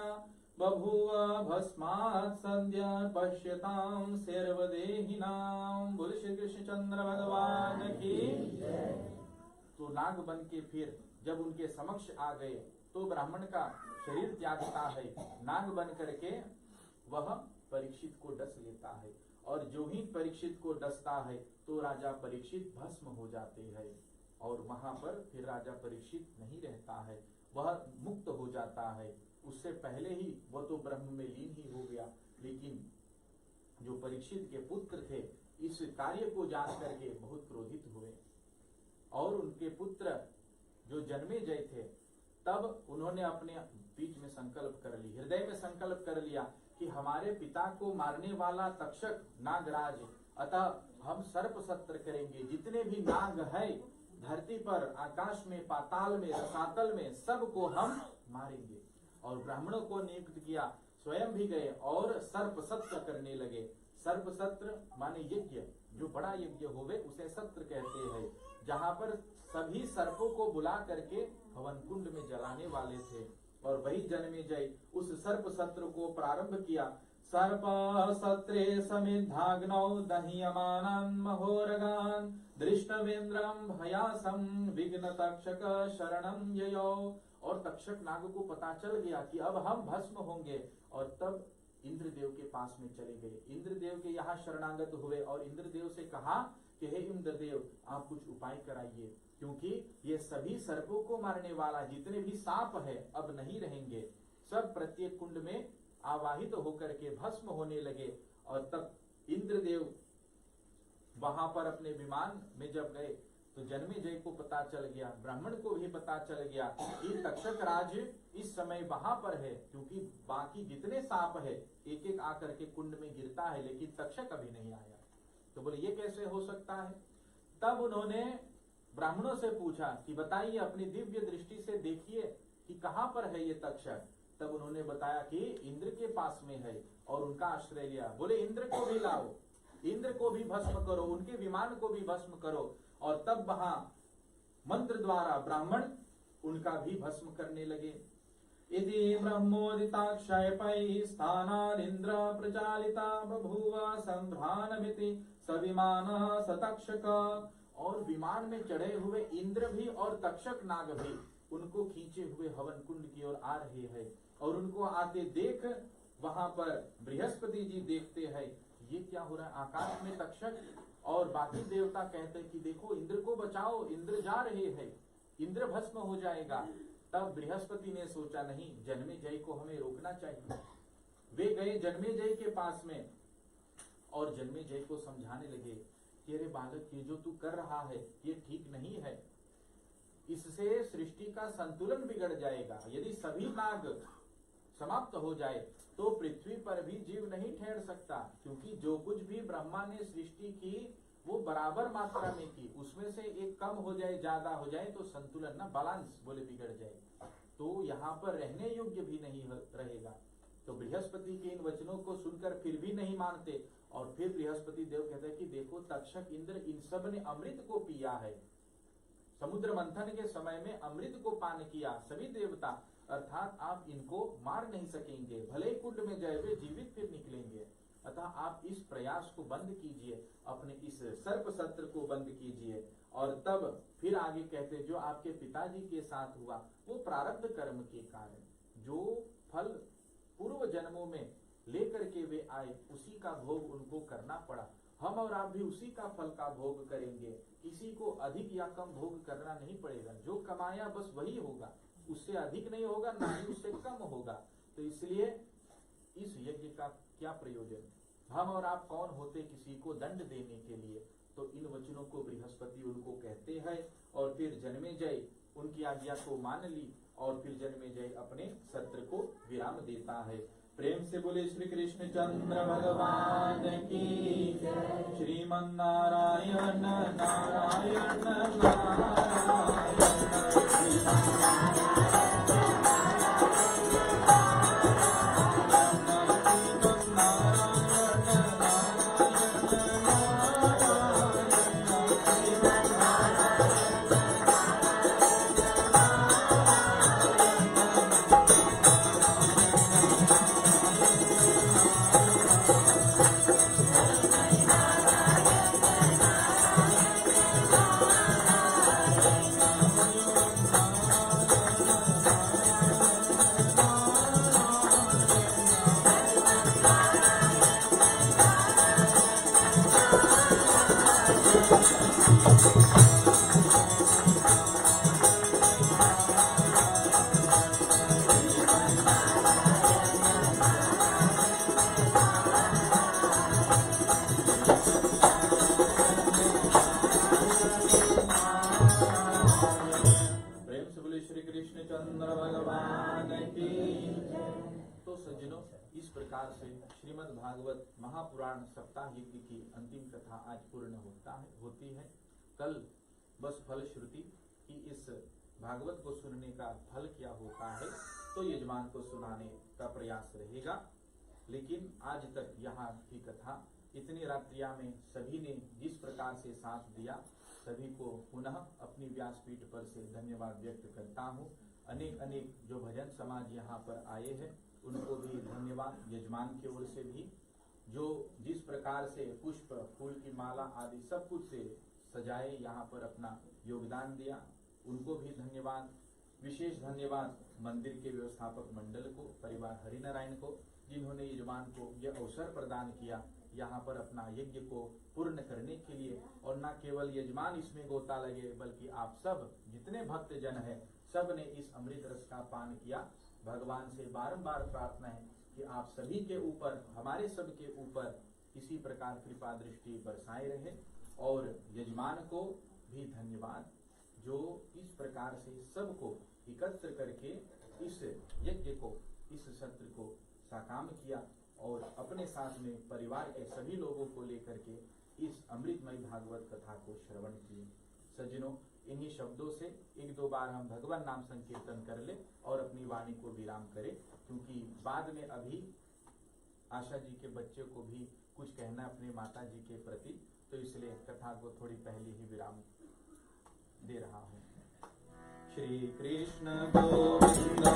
बभूव भस्मात् सद्य पश्यतां सर्वदेहिनां। बोल श्री कृष्णचंद्र भगवान की। तो नाग बन के फिर जब उनके समक्ष आ गए तो ब्राह्मण का शरीर त्यागता है, नाग बन करके वह परीक्षित को डस लेता है। और जो ही परीक्षित को डसता है तो राजा परीक्षित भस्म हो जाते हैं और वहां पर फिर राजा परीक्षित नहीं रहता है, वह मुक्त हो जाता है। उससे पहले ही वह तो ब्रह्म में लीन ही हो गया, लेकिन जो परीक्षित के पुत्र थे इस कार्य को जान करके बहुत क्रोधित हुए और उनके पुत्र जो जन्मे जय थे तब उन्होंने अपने बीच में संकल्प कर ली, हृदय में संकल्प कर लिया कि हमारे पिता को मारने वाला तक्षक नागराज, अतः हम सर्प सत्र करेंगे, जितने भी नाग है धरती पर, आकाश में, पाताल में, रसातल में, सबको हम मारेंगे। और ब्राह्मणों को नियुक्त किया, स्वयं भी गए और सर्प सत्र करने लगे। सर्प सत्र माने यज्ञ, जो बड़ा यज्ञ होवे उसे सत्र कहते हैं, जहाँ पर सभी सर्पों को बुला करके हवन कुंड में जलाने वाले थे। और वही जन्मेजय उस सर्प सत्र को प्रारंभ किया। सर्प सत्रे समिद्धाग्नौ दह्यमानान् महोरगान् दृष्टवेन्द्रं भयासं विघ्न तक्षक शरणं ययौ। और तक्षक नाग को पता चल गया कि अब हम भस्म होंगे और तब इंद्रदेव के पास में चले गए, इंद्रदेव के यहाँ शरणागत हुए और इंद्रदेव से कहा कि हे इंद्रदेव आप कुछ उपाय कराइए, क्योंकि ये सभी सर्पों को मारने वाला जितने भी सांप है अब नहीं रहेंगे, सब प्रत्येक कुंड में आवाहित होकर के भस्म होने लगे। और तब इंद्रदेव वहां पर अपने विमान में जब गए तो तो जन्मेजय को पता चल गया, ब्राह्मण को भी पता चल गया कि तक्षक राज इस समय वहां पर है, क्योंकि बाकी जितने सांप है एक एक आकर के कुंड में गिरता है, लेकिन तक्षक अभी नहीं आया। तो बोले ये कैसे हो सकता है। तब उन्होंने ब्राह्मणों से पूछा कि बताइए, अपनी दिव्य दृष्टि से देखिए कि कहां पर है ये तक्षक। तब उन्होंने बताया कि इंद्र के पास में है, और उनका आश्रय लिया। बोले इंद्र को भी लाओ, इंद्र को भी भस्म करो, उनके विमान को भी भस्म करो। और तब वहां मंत्र द्वारा ब्राह्मण उनका भी भस्म करने लगे। यदि ब्रह्मोदिताक्षयपै स्थानानिन्द्र प्रचालिता बभूव संभ्रानमिति सविमान सतक्षक। और विमान में चढ़े हुए इंद्र भी और तक्षक नाग भी उनको खींचे हुए हवन कुंड की ओर आ रहे हैं। और उनको आते देख वहां पर बृहस्पति जी देखते हैं ये क्या हो रहा है, आकाश में तक्षक और बाकी देवता कहते हैं कि देखो इंद्र को बचाओ, इंद्र जा रहे हैं, इंद्र भस्म हो जाएगा। तब बृहस्पति ने सोचा नहीं, जन्मेजय को हमें रोकना चाहिए। वे गए जन्मेजय के पास में और जन्मेजय को समझाने लगे कि अरे बालक, ये जो तू कर रहा है ये ठीक नहीं है, इससे सृष्टि का संतुलन बिगड़ जाएगा। यदि सभी नाग समाप्त हो जाए तो पृथ्वी पर भी जीव नहीं ठहर सकता, क्योंकि जो कुछ भी ब्रह्मा ने सृष्टि की वो बराबर मात्रा में की, उसमें से एक कम हो जाए, ज्यादा हो जाए तो संतुलन ना, बैलेंस बोले बिगड़ जाए, तो यहाँ पर रहने योग्य भी नहीं रहेगा। तो बृहस्पति के इन वचनों को सुनकर फिर भी नहीं मानते। और फिर बृहस्पति देव कहते हैं कि देखो तक्षक, इंद्र, इन सब ने अमृत को पिया है, समुद्र मंथन के समय में अमृत को पान किया सभी देवता, अर्थात आप इनको मार नहीं सकेंगे, भले कुंड में जाए वे जीवित फिर निकलेंगे। अतः आप इस प्रयास को बंद कीजिए, अपने इस सर्प सत्र को बंद कीजिए। और तब फिर आगे कहते, जो आपके पिताजी के साथ हुआ वो प्रारब्ध कर्म के कारण, जो फल पूर्व जन्मों में लेकर के वे आए उसी का भोग उनको करना पड़ा। हम और आप भी उसी का फल का भोग करेंगे, किसी को अधिक या कम भोग करना नहीं पड़ेगा। जो कमाया बस वही होगा, उससे अधिक नहीं होगा, ना ही उससे कम होगा। तो इसलिए इस यज्ञ का क्या प्रयोजन, हम और आप कौन होते किसी को दंड देने के लिए। तो इन वचनों को बृहस्पति उनको कहते हैं। और फिर जन्मेजय उनकी आज्ञा को मान ली और फिर जन्मेजय अपने सत्र को विराम देता है। प्रेम से बोले श्री कृष्ण चंद्र भगवान की जय। श्रीमन नारायण नारायण नारायण। श्रीमद् भागवत महापुराण सप्ताह यज्ञ की अंतिम कथा आज पूर्ण होती है। कल बस फल श्रुति कि इस भागवत को सुनने का फल क्या होता है तो यजमान को सुनाने का प्रयास रहेगा। लेकिन आज तक यहाँ की कथा इतनी रात्रिया में सभी ने जिस प्रकार से साथ दिया, सभी को पुनः अपनी व्यासपीठ पर से धन्यवाद व्यक्त करता हूँ। अनेक अनेक जो भजन समाज यहाँ पर आए हैं उनको भी धन्यवाद। यजमान की ओर से भी जो जिस प्रकार से पुष्प, फूल की माला आदि सब कुछ से सजाए यहाँ पर अपना योगदान दिया, उनको भी धन्यवाद। विशेष धन्यवाद मंदिर के व्यवस्थापक मंडल को, परिवार हरिनारायण को, जिन्होंने यजमान को यह अवसर प्रदान किया यहाँ पर अपना यज्ञ को पूर्ण करने के लिए। और न केवल यजमान इसमें गोता लगे बल्कि आप सब जितने भक्त जन हैं सब ने इस अमृत रस का पान किया। भगवान से बारंबार प्रार्थना है कि आप सभी के ऊपर, हमारे सब के ऊपर इसी प्रकार कृपा दृष्टि बरसाए रहे और यजमान को भी धन्यवाद जो इस प्रकार से सबको एकत्र करके इस यज्ञ को, इस सत्र को साकाम किया और अपने साथ में परिवार के सभी लोगों को लेकर के इस अमृतमय भागवत कथा को श्रवण किए। सज्जनों, इन्हीं शब्दों से एक दो बार हम भगवान नाम संकीर्तन कर ले और अपनी वाणी को विराम करें, क्योंकि बाद में अभी आशा जी के बच्चे को भी कुछ कहना अपने माता जी के प्रति, तो इसलिए कथा को थोड़ी पहले ही विराम दे रहा हूँ। श्री कृष्ण गोविंद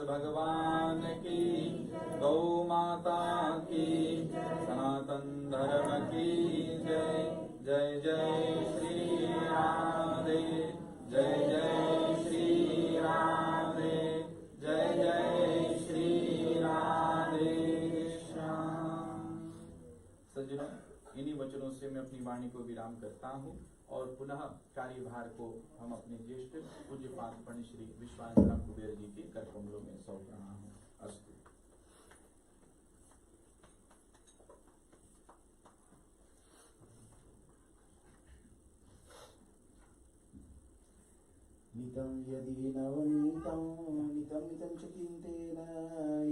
भगवान की, गौ माता की, सनातन धर्म की जय। जय जय श्री राधे, जय जय श्री राधे, जय जय श्री राधे श्याम। सज्जनों, इन्हीं वचनों से मैं अपनी वाणी को विराम करता हूँ और पुनः कार्यभार को हम अपने ज्येष्ठ पूज्यपाद पंडित श्री विश्वामित्र कुबेर जी के कर कमलों में सौंप रहा हूँ। अस्तु। नितं यदि नवनीतं नितं नितं च चिन्तेन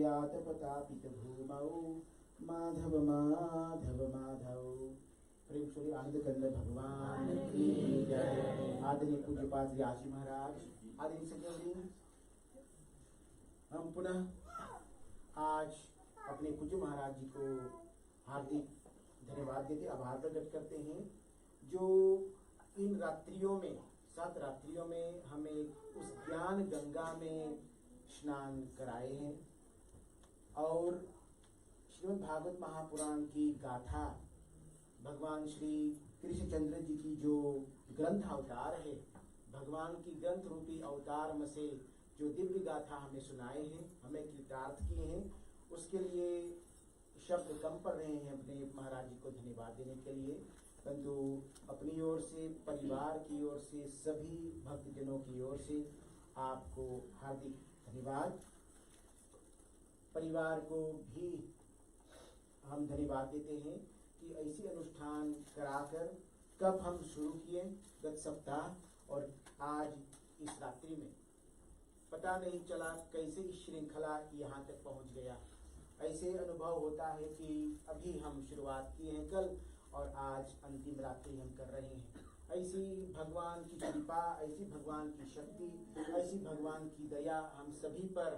यात पतापित भूमौ माधव माधव माधव। प्रेम श्री आनंद कंद भगवान की जय। आदरणीय पूज्यपाद श्री आशी महाराज, आदरणीय सज्जनवृंद, हम पुनः आज अपने पूज्य महाराज जी को हार्दिक धन्यवाद देते, आभार प्रकट करते हैं, जो इन रात्रियों में, 7 रात्रियों में हमें उस ज्ञान गंगा में स्नान कराए हैं और श्रीमद् भागवत महापुराण की गाथा, भगवान श्री कृष्णचंद्र जी की जो ग्रंथ अवतार है, भगवान की ग्रंथ रूपी अवतार में से जो दिव्य गाथा हमें सुनाए हैं, हमें कृतार्थ किए हैं, उसके लिए शब्द कम पड़ रहे हैं अपने महाराज जी को धन्यवाद देने के लिए, परंतु अपनी ओर से, परिवार की ओर से, सभी भक्तजनों की ओर से आपको हार्दिक धन्यवाद। परिवार को भी हम धन्यवाद देते हैं कि ऐसी अनुष्ठान कराकर कब हम शुरू किए गत सप्ताह और आज इस रात्रि में पता नहीं चला कैसे इस श्रृंखला यहाँ तक पहुँच गया। ऐसे अनुभव होता है कि अभी हम शुरुआत किए हैं कल और आज अंतिम रात्रि हम कर रहे हैं। ऐसी भगवान की कृपा, ऐसी भगवान की शक्ति, ऐसी भगवान की दया हम सभी पर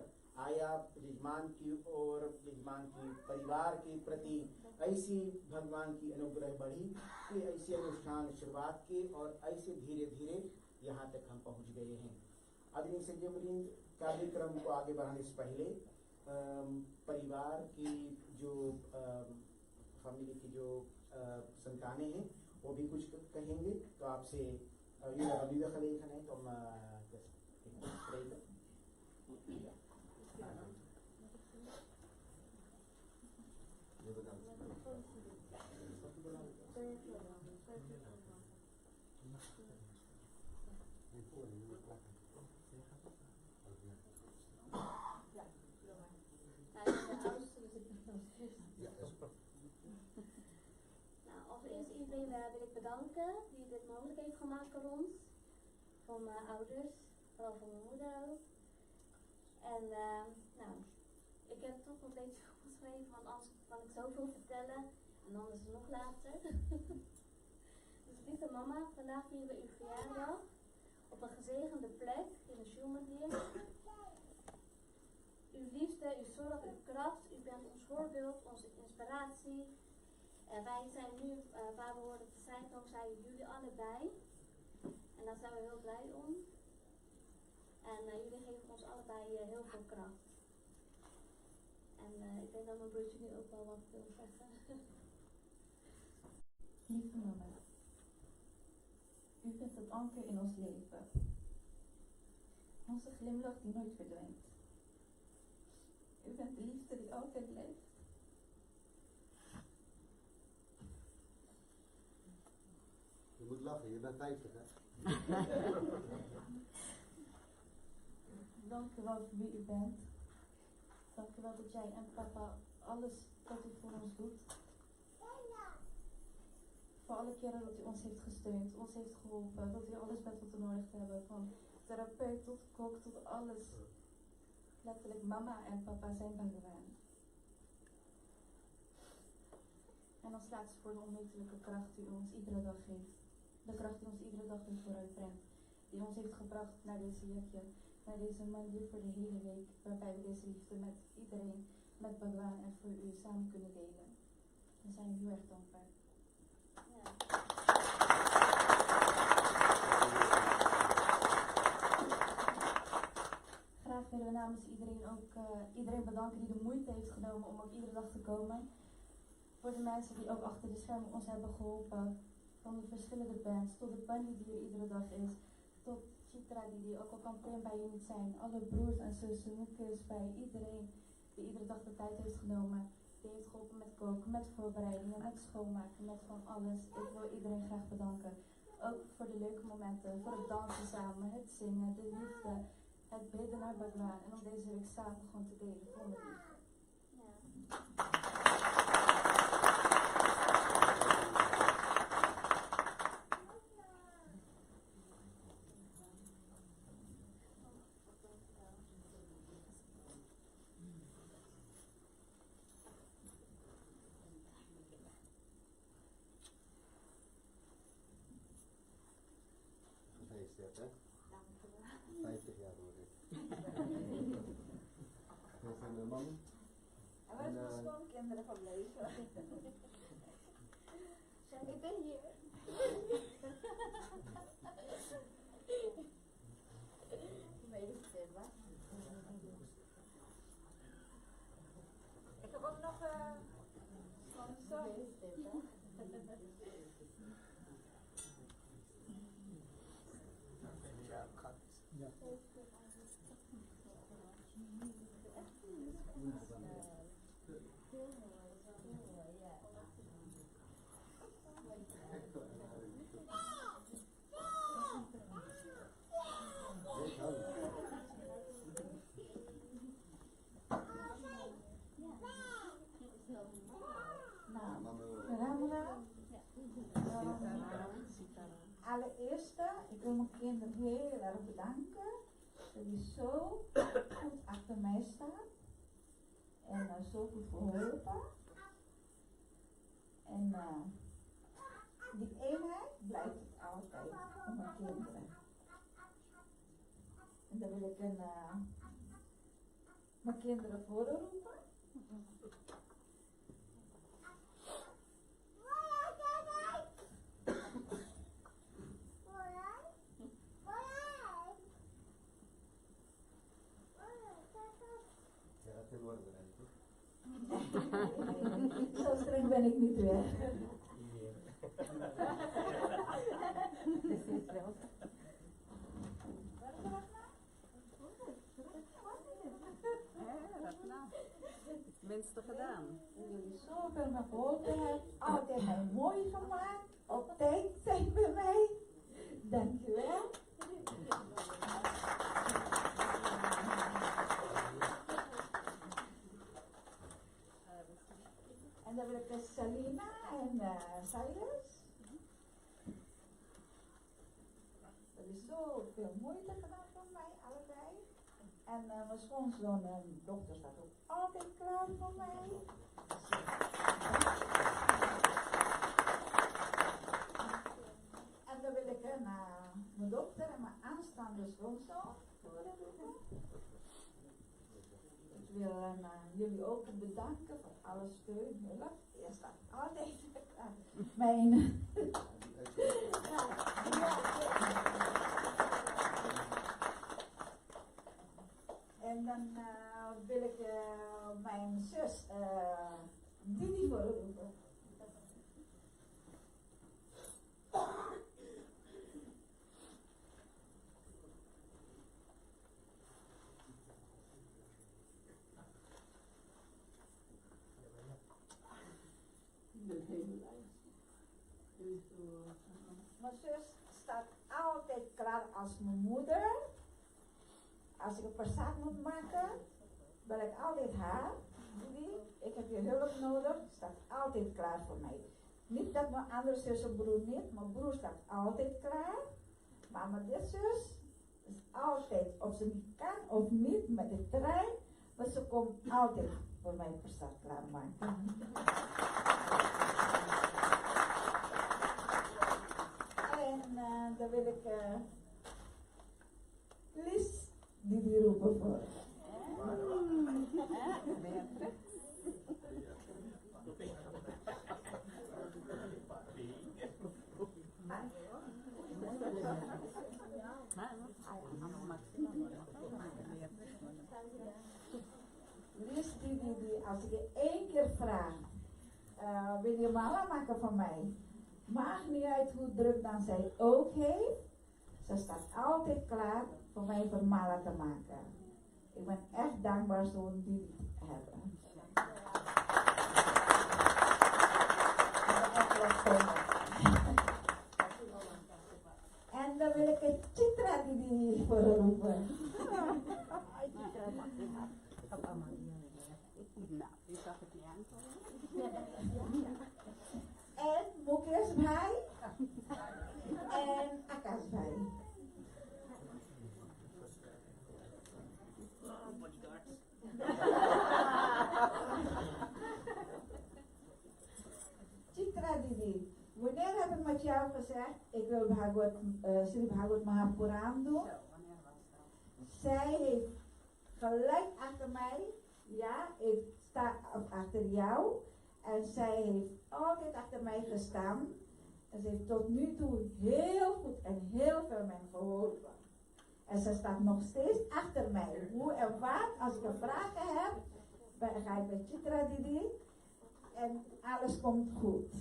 आया। यजमान की और यजमान के परिवार के प्रति ऐसी भगवान की अनुग्रह बढ़ी कि ऐसे अनुष्ठान शुरुआत के और ऐसे धीरे धीरे यहाँ तक हम पहुँच गए हैं। आदरणीय संजयवृंद, कार्यक्रम को आगे बढ़ाने से पहले परिवार की जो फैमिली की जो संतानें हैं वो भी कुछ कहेंगे, तो आपसे खलेखन है तो Allereerst iedereen wil ik bedanken die dit mogelijk heeft gemaakt voor ons. Voor mijn ouders, vooral voor mijn moeder ook. En ik heb toch een beetje opgeschreven, want anders kan ik zoveel vertellen en dan is het nog later. Dus lieve mama, vandaag vieren we uw verjaardag op een gezegende plek in de Schulmendier. Uw liefde, uw zorg, uw kracht, u bent ons voorbeeld, onze inspiratie. En wij zijn nu, waar we horen te zijn, dankzij jullie allebei. En daar zijn we heel blij om. En jullie geven ons allebei heel veel kracht. En ik denk dat mijn broertje nu ook wel wat wil zeggen. Lieve mama, u bent het anker in ons leven. Onze glimlach die nooit verdwijnt. U bent de liefde die altijd blijft. Je moet lachen, je bent 50 hè? Dank u wel voor wie u bent. Dank u wel dat jij en papa alles wat u voor ons doet. Voor alle keren dat u ons heeft gesteund, ons heeft geholpen, dat u alles bent wat we nodig hebben. Van therapeut tot kok tot alles. Letterlijk mama en papa zijn Bhagavan. En als laatste voor de onmetelijke kracht die u ons iedere dag geeft. De kracht die ons iedere dag weer vooruit brengt. Die ons heeft gebracht naar deze jukje, naar deze manier voor de hele week. Waarbij we deze liefde met iedereen, met Bhagavan en voor u samen kunnen delen. We zijn u heel erg dankbaar. Ja. Graag willen we namens iedereen ook iedereen bedanken die de moeite heeft genomen om ook iedere dag te komen. Voor de mensen die ook achter de schermen ons hebben geholpen. Van de verschillende bands, tot de bunny die er iedere dag is. Tot Chitra die ook al kan bij je niet zijn. Alle broers en zussen, moekjes bij iedereen die iedere dag de tijd heeft genomen. Die heeft geholpen met koken, met voorbereidingen, met schoonmaken, met van alles. Ik wil iedereen graag bedanken. Ook voor de leuke momenten, voor het dansen samen, het zingen, de liefde, het bidden naar Bhagavan. En om deze week samen gewoon te delen voor mijn liefde. Gefeliciteerd hè? Dank u wel. 50 jaar hoor ik. Heel veel man. En waar is mijn schoonkinderen gebleven? Ik ben hier. Gefeliciteerd, hè? Ik heb ook nog van zo. Gefeliciteerd, hè? Allereerst, ik wil mijn kinderen heel erg bedanken dat die zo goed achter mij staan. En zo goed geholpen. En die eenheid blijft het altijd om mijn kinderen. En dan wil ik mijn kinderen voorroepen. Ja, dat is in orde, toch? Zo streng ben ik niet weer. Minste gedaan. Jullie zoveel me geholpen hebben, altijd mij mooi gemaakt, op tijd zijn bij mij. Dankjewel. En dan wil ik Salina en Silas. Er is zoveel moeite gedaan voor mij, allebei. En mijn schoonzoon en dochter staat ook altijd klaar voor mij. En dan wil ik mijn dochter en mijn aanstaande schoonzoon voorroepen. Ik wil jullie ook bedanken voor alle steun, hulp. Je staat altijd klaar. Mijn... En dan wil ik mijn zus Didi voorroepen. Mijn zus staat altijd klaar als mijn moeder. Als ik een passaat moet maken, bel ik altijd haar. Didi, ik heb je hulp nodig. Staat altijd klaar voor mij. Niet dat mijn andere zus of broer niet. Mijn broer staat altijd klaar. Maar mijn dit zus is altijd, of ze niet kan of niet, met de trein. Maar ze komt altijd voor mij passaat klaarmaken. En dan wil ik Lies die roepen voor. Lies die als ik je 1 keer vraag, wil je mala maken van mij? Maakt niet uit hoe druk dan zij ook heeft. Ze staat altijd klaar voor mij voor mala te maken. Ik ben echt dankbaar zo'n die te hebben. En dan wil ik een Chitra die voorroepen. Nou, die zag ik niet aan. En Mukesh Bhai en Akash Bhai. Chitra Didi, wanneer heb ik met jou gezegd, ik wil Sri Bhagavad Mahapuran doen? Zij heeft gelijk achter mij, ja, ik sta achter jou. En zij heeft altijd achter mij gestaan. En ze heeft tot nu toe heel goed en heel veel mij geholpen. En ze staat nog steeds achter mij. Hoe en wat, als ik een vragen heb, ga ik bij Chitra Didi. En alles komt goed.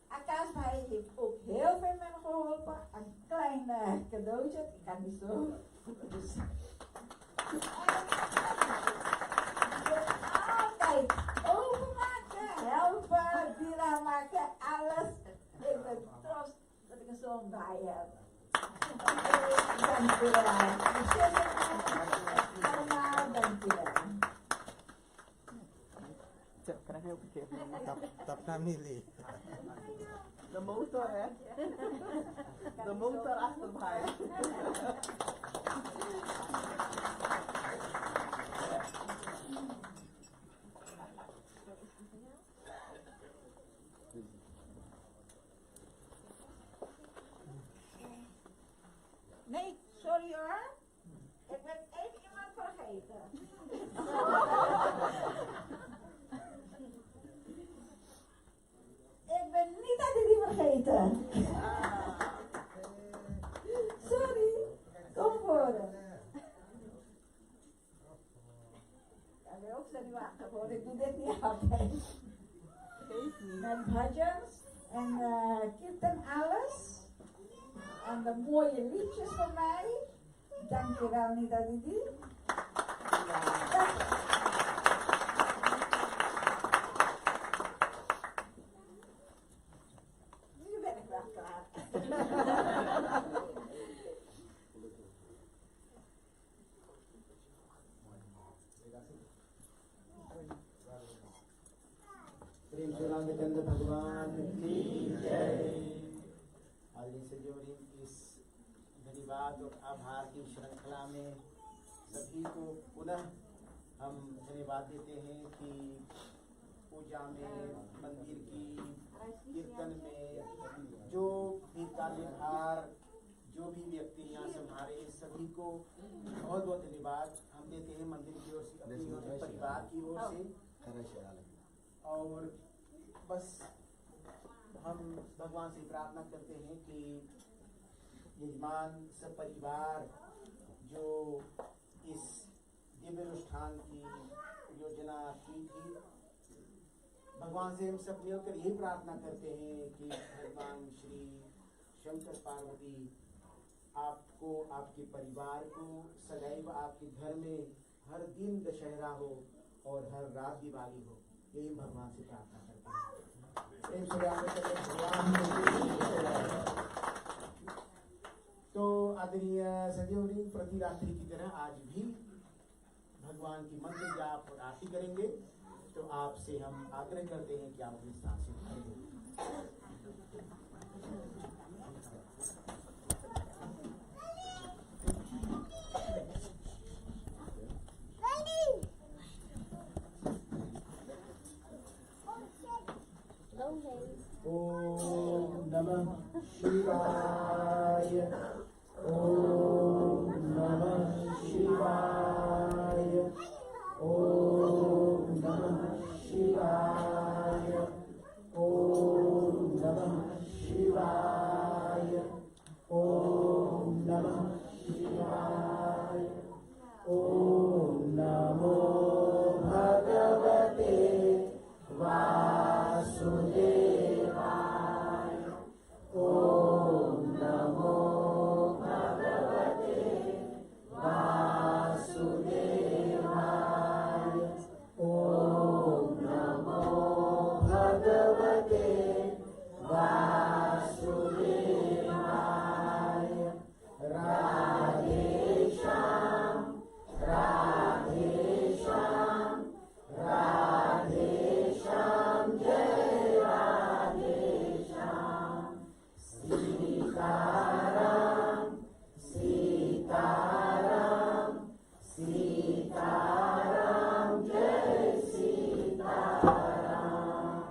Akash Bhai heeft ook heel veel met me geholpen. Een klein cadeautje, ik kan niet zo. Dus. Altijd openmaken, helpen, dira maken, alles. Ik ben trots dat ik een zoon bij heb. Dankjewel. Allemaal dankjewel. Zo, ik krijg heel verkeerd. Tap naar Millie. De motor, hè? De motor achter mij. Nee, sorry hoor. Ik ben even iemand vergeten. Ik ben niet aan die vergeten. Sorry. Kom voor. Ik wil ook steeds wachten hoor. Ik doe dit niet altijd. Met bhajans en kirtan alles. En de mooie liedjes van mij. Dankjewel, Nida Didi. Nu ben ik wel klaar. प्रेम से रामचंद्र भगवान की जय। आदरणीय संजीवनी, इस धन्यवाद और आभार की श्रृंखला में सभी को पुनः हम धन्यवाद देते हैं कि पूजा में, मंदिर की कीर्तन में जो भी कार्यभार, जो भी व्यक्ति यहाँ संभाले, सभी को बहुत बहुत धन्यवाद हम देते हैं मंदिर की ओर से, अपनी ओर से, परिवार की ओर से। और बस हम भगवान से प्रार्थना करते हैं कि यजमान सब परिवार जो इस दिव्य अनुष्ठान की योजना की थी, भगवान से हम सब मिलकर यही प्रार्थना करते हैं कि भगवान श्री शंकर पार्वती आपको, आपके परिवार को सदैव आपके घर में हर दिन दशहरा हो और हर रात दिवाली हो, यही भगवान से प्रार्थना करते हैं। प्रेम से रामचंद्र भगवान तो आदरणीय संजीवनी, प्रति रात्रि की तरह आज भी भगवान की मंत्र जाप और आरती करेंगे। तो आपसे हम आग्रह करते हैं कि आप अपनी स्थान से उठाइए। ओम नमः शिवाय। ओम नमः शिवाय। ओम नमः शिवाय। ओम नमः शिवाय। ओम नमः शिवाय। ओम नमो भगवते वासुदेवाय। ओम नमो भगवते वासुदेवाय। ओम नमो भगवते वासुदेवाय। राधे श्याम, राधे श्याम, राधे श्याम, जय राधे श्याम। सीताराम, सीताराम, सीताराम, जय सीताराम।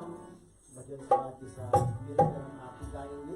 भजन समाज के साथ निरंतर हम आप ही गाएंगे।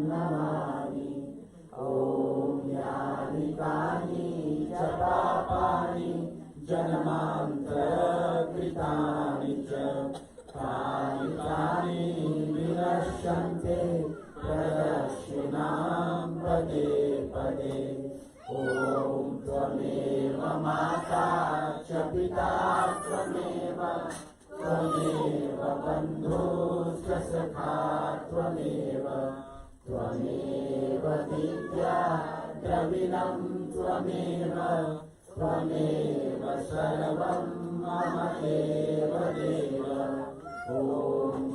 नमामि। ॐ यानि कानि च पापानि जन्मान्तरकृतानि च तानि तानि विनश्यन्ते प्रदक्षिणां पदे पदे। ॐ त्वमेव माता च पिता त्वमेव त्वमेव बन्धुश्च सखा त्वमेव त्वमेव विद्या द्रविणं त्वमेव त्वमेव सर्वं मम एव देव। ॐ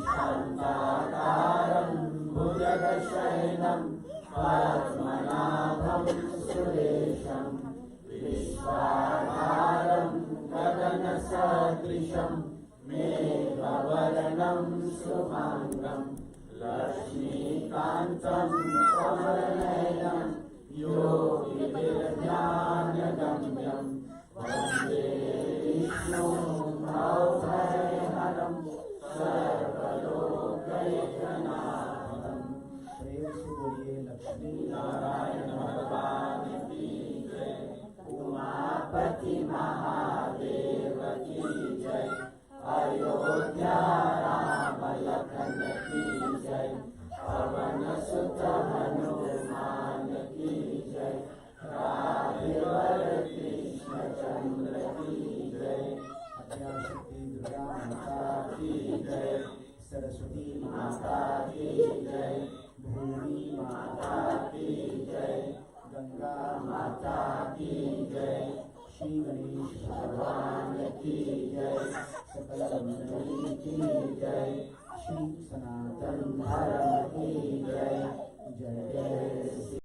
शान्ताकारं भुजगशयनं पद्मनाभं सुरेशं विश्वाधारं गगनसदृशं मेघवर्णं शुभाङ्गं लक्ष्मीकान्तं कमलनयनं योगिभिर्ज्ञानगम्यं वन्दे विष्णुं भवभयहरं सर्वलोकैकनाथं। प्रेम से बोलिए लक्ष्मी नारायण भगवान की जय। उमापति महादेव की जय। अयोध्या राम लखन की जय। पवन सुत हनुमान की जय। राधेवर कृष्ण चंद्र की जय। अद्याशक्ति दुर्गा माता की जय। सरस्वती माता की जय। भूमि माता की जय। गंगा माता की जय। श्री गणेश भगवान की जय। सकल मंडली की जय। श्री सनातन धर्म की जय। जय जय।